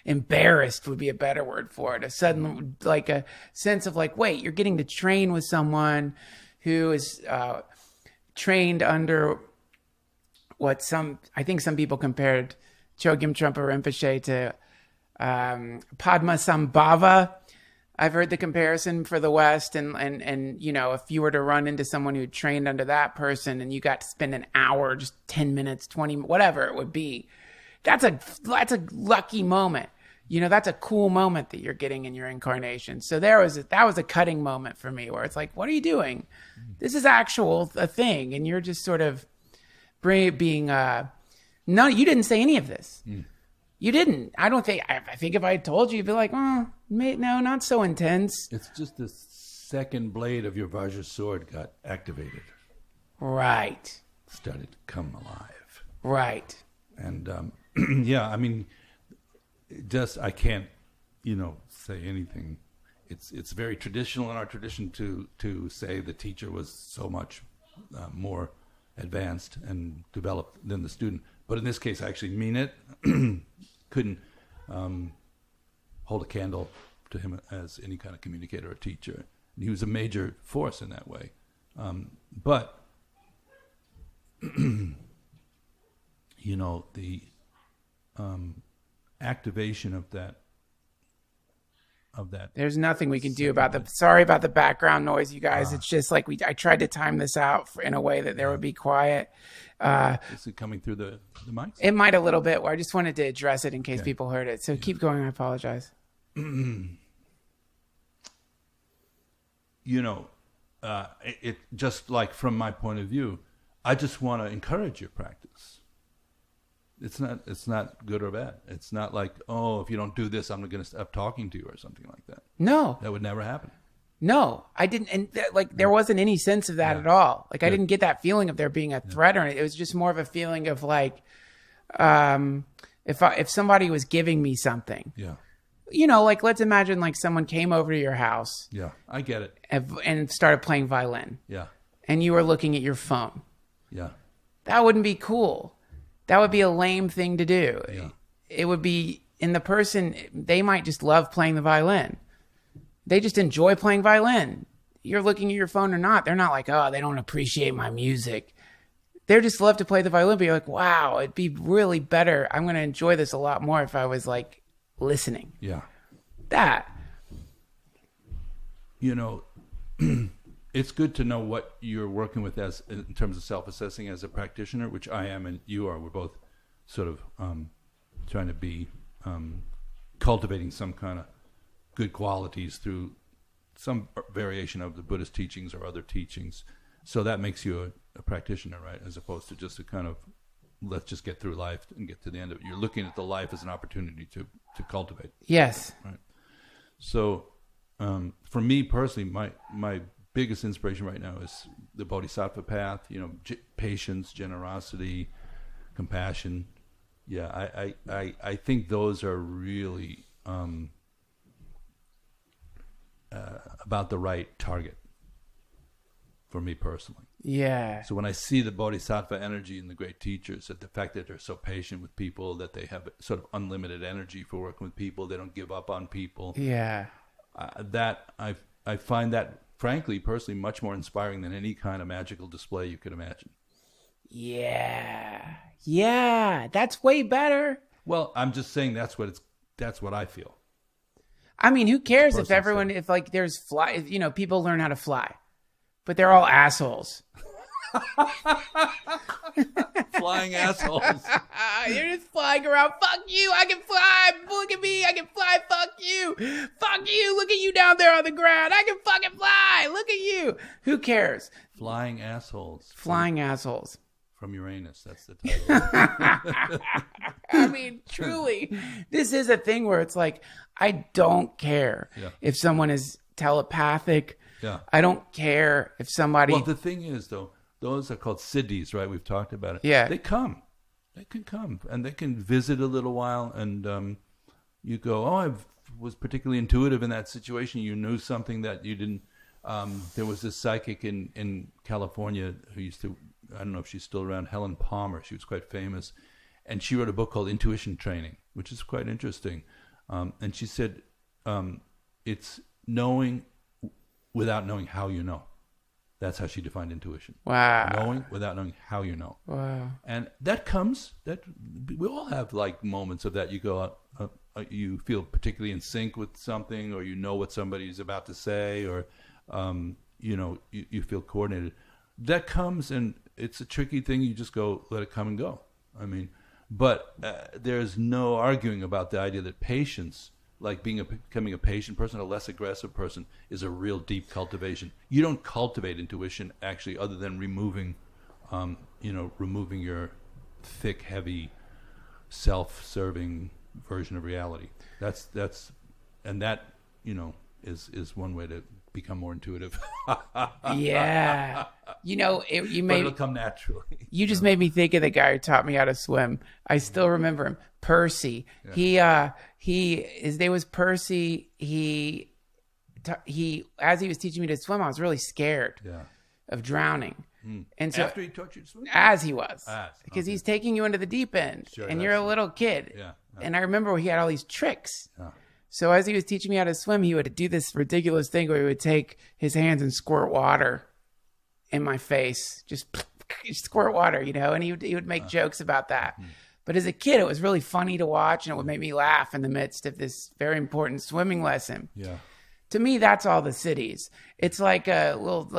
embarrassed would be a better word for it. A sudden, like a sense of like, wait, you're getting to train with someone who is trained under I think some people compared Chogyam Trungpa Rinpoche to Padmasambhava. I've heard the comparison for the West, and if you were to run into someone who trained under that person and you got to spend an hour, just 10 minutes, 20, whatever it would be, that's a lucky moment. That's a cool moment that you're getting in your incarnation. So that was a cutting moment for me where it's like, what are you doing? This is a thing. And you're just sort of being, no, you didn't say any of this. You didn't. I think if I had told you, you'd be like, no, not so intense. It's just the second blade of your vajra sword got activated. Right. Started to come alive. Right. And, yeah, I mean, I can't, say anything. It's very traditional in our tradition to say the teacher was so much more advanced and developed than the student. But in this case, I actually mean it. Couldn't hold a candle to him as any kind of communicator or teacher. And he was a major force in that way. But, the activation of that. There's nothing we can do about sorry about the background noise, you guys. It's just like I tried to time this out in a way that there would be quiet. Is it coming through the mics? It might a little bit. I just wanted to address it in case people heard it. So keep going. I apologize. It just like from my point of view, I just want to encourage your practice. It's not good or bad. It's not like, if you don't do this, I'm going to stop talking to you or something like that. No. That would never happen. No, I didn't. And there wasn't any sense of that at all. Like I didn't get that feeling of there being a threat or anything. It was just more of a feeling of like, if somebody was giving me something, like let's imagine like someone came over to your house. Yeah, I get it. And started playing violin. Yeah. And you were looking at your phone. Yeah. That wouldn't be cool. That would be a lame thing to do. Yeah. It would be, and the person, they might just love playing the violin. They just enjoy playing violin. You're looking at your phone or not. They're not like, oh, they don't appreciate my music. They just love to play the violin. But you're like, wow, it'd be really better. I'm going to enjoy this a lot more if I was like listening. Yeah. That. It's good to know what you're working with as in terms of self-assessing as a practitioner, which I am and you are. We're both sort of trying to be cultivating some kind of good qualities through some variation of the Buddhist teachings or other teachings. So that makes you a practitioner, right? As opposed to just a kind of, let's just get through life and get to the end of it. You're looking at the life as an opportunity to cultivate. Yes. Right. So for me personally, my biggest inspiration right now is the Bodhisattva path, patience, generosity, compassion. Yeah, I think those are really about the right target for me personally. Yeah. So when I see the Bodhisattva energy in the great teachers, that the fact that they're so patient with people, that they have sort of unlimited energy for working with people, they don't give up on people. Yeah. That I find that, frankly, personally, much more inspiring than any kind of magical display you could imagine. Yeah. Yeah. That's way better. Well, I'm just saying that's what I feel. I mean, who cares if Personal everyone, thing. if like there's people learn how to fly, but they're all assholes. Flying assholes. You're just flying around. Fuck you. I can fly. Look at me. I can fly. Fuck you. Fuck you. Look at you down there on the ground. I can fucking fly. Look at you. Who cares? Flying assholes. Flying assholes. From Uranus. That's the title. I mean, truly, this is a thing where it's like, I don't care if someone is telepathic. Yeah. I don't care if somebody... Well, the thing is, though, those are called Siddhis, right? We've talked about it. Yeah. They come. They can come. And they can visit a little while. And you go, oh, I was particularly intuitive in that situation. You knew something that you didn't... there was this psychic in California who used to... I don't know if she's still around, Helen Palmer. She was quite famous. And she wrote a book called Intuition Training, which is quite interesting. And she said, it's knowing without knowing how you know. That's how she defined intuition. Wow. Knowing without knowing how you know. Wow. And that comes, that we all have like moments of that. You go, you feel particularly in sync with something, or you know what somebody's about to say, or, you feel coordinated. That comes, and it's a tricky thing. You just go, let it come and go. I mean, but there's no arguing about the idea that patience, like becoming a patient person, a less aggressive person, is a real deep cultivation. You don't cultivate intuition actually, other than removing your thick, heavy, self-serving version of reality. That's is one way to become more intuitive. Yeah. It'll come naturally. You just made me think of the guy who taught me how to swim. I still remember him, Percy. Yeah. His name was Percy. He as he was teaching me to swim, I was really scared of drowning. And so after he taught you to swim, as he was, because he's taking you into the deep end, and you're a little kid. Yeah. And I remember he had all these tricks. Yeah. So as he was teaching me how to swim, he would do this ridiculous thing where he would take his hands and squirt water in my face, just squirt water, and he would make jokes about that. But as a kid, it was really funny to watch, and it would make me laugh in the midst of this very important swimming lesson. Yeah. To me, that's all the cities. It's like little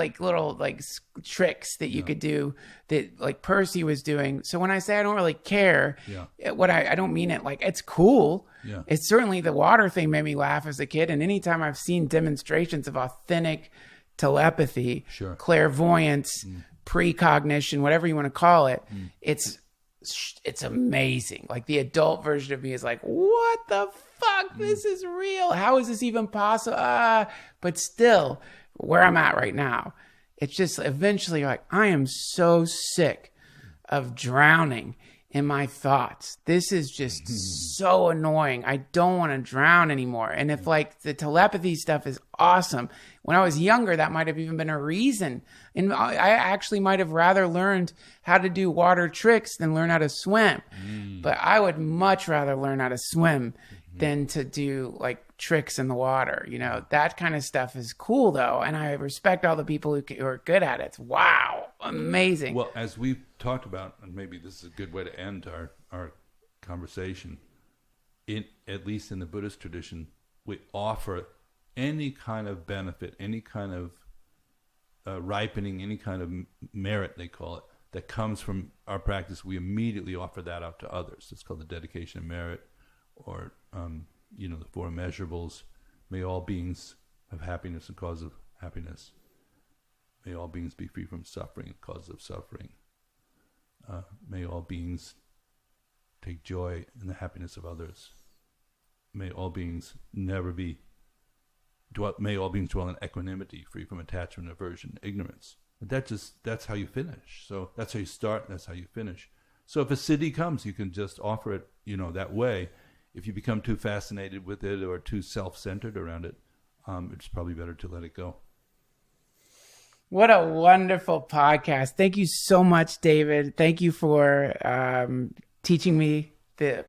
tricks that you could do that like Percy was doing. So when I say I don't really care, I don't mean it like it's cool. Yeah. It's certainly the water thing made me laugh as a kid. And anytime I've seen demonstrations of authentic telepathy, clairvoyance, precognition, whatever you want to call it, it's it's amazing. Like the adult version of me is like, what the fuck? This is real. How is this even possible? But still, where I'm at right now, it's just eventually like, I am so sick of drowning in my thoughts. This is just so annoying. I don't want to drown anymore. And if like the telepathy stuff is awesome, when I was younger, that might have even been a reason. And I actually might have rather learned how to do water tricks than learn how to swim. But I would much rather learn how to swim than to do like tricks in the water. You know, that kind of stuff is cool though. And I respect all the people who are good at it. Wow. Amazing. Well, as we've talked about, and maybe this is a good way to end our conversation, at least in the Buddhist tradition, we offer any kind of benefit, any kind of ripening, any kind of merit, they call it, that comes from our practice. We immediately offer that out to others. It's called the dedication of merit, or the four immeasurables. May all beings have happiness and cause of happiness. May all beings be free from suffering and cause of suffering. May all beings take joy in the happiness of others. May all beings may all beings dwell in equanimity, free from attachment, aversion, ignorance. But that's how you finish. So that's how you start, and that's how you finish. So if a siddhi comes, you can just offer it, that way. If you become too fascinated with it or too self-centered around it, it's probably better to let it go. What a wonderful podcast. Thank you so much, David. Thank you for teaching me the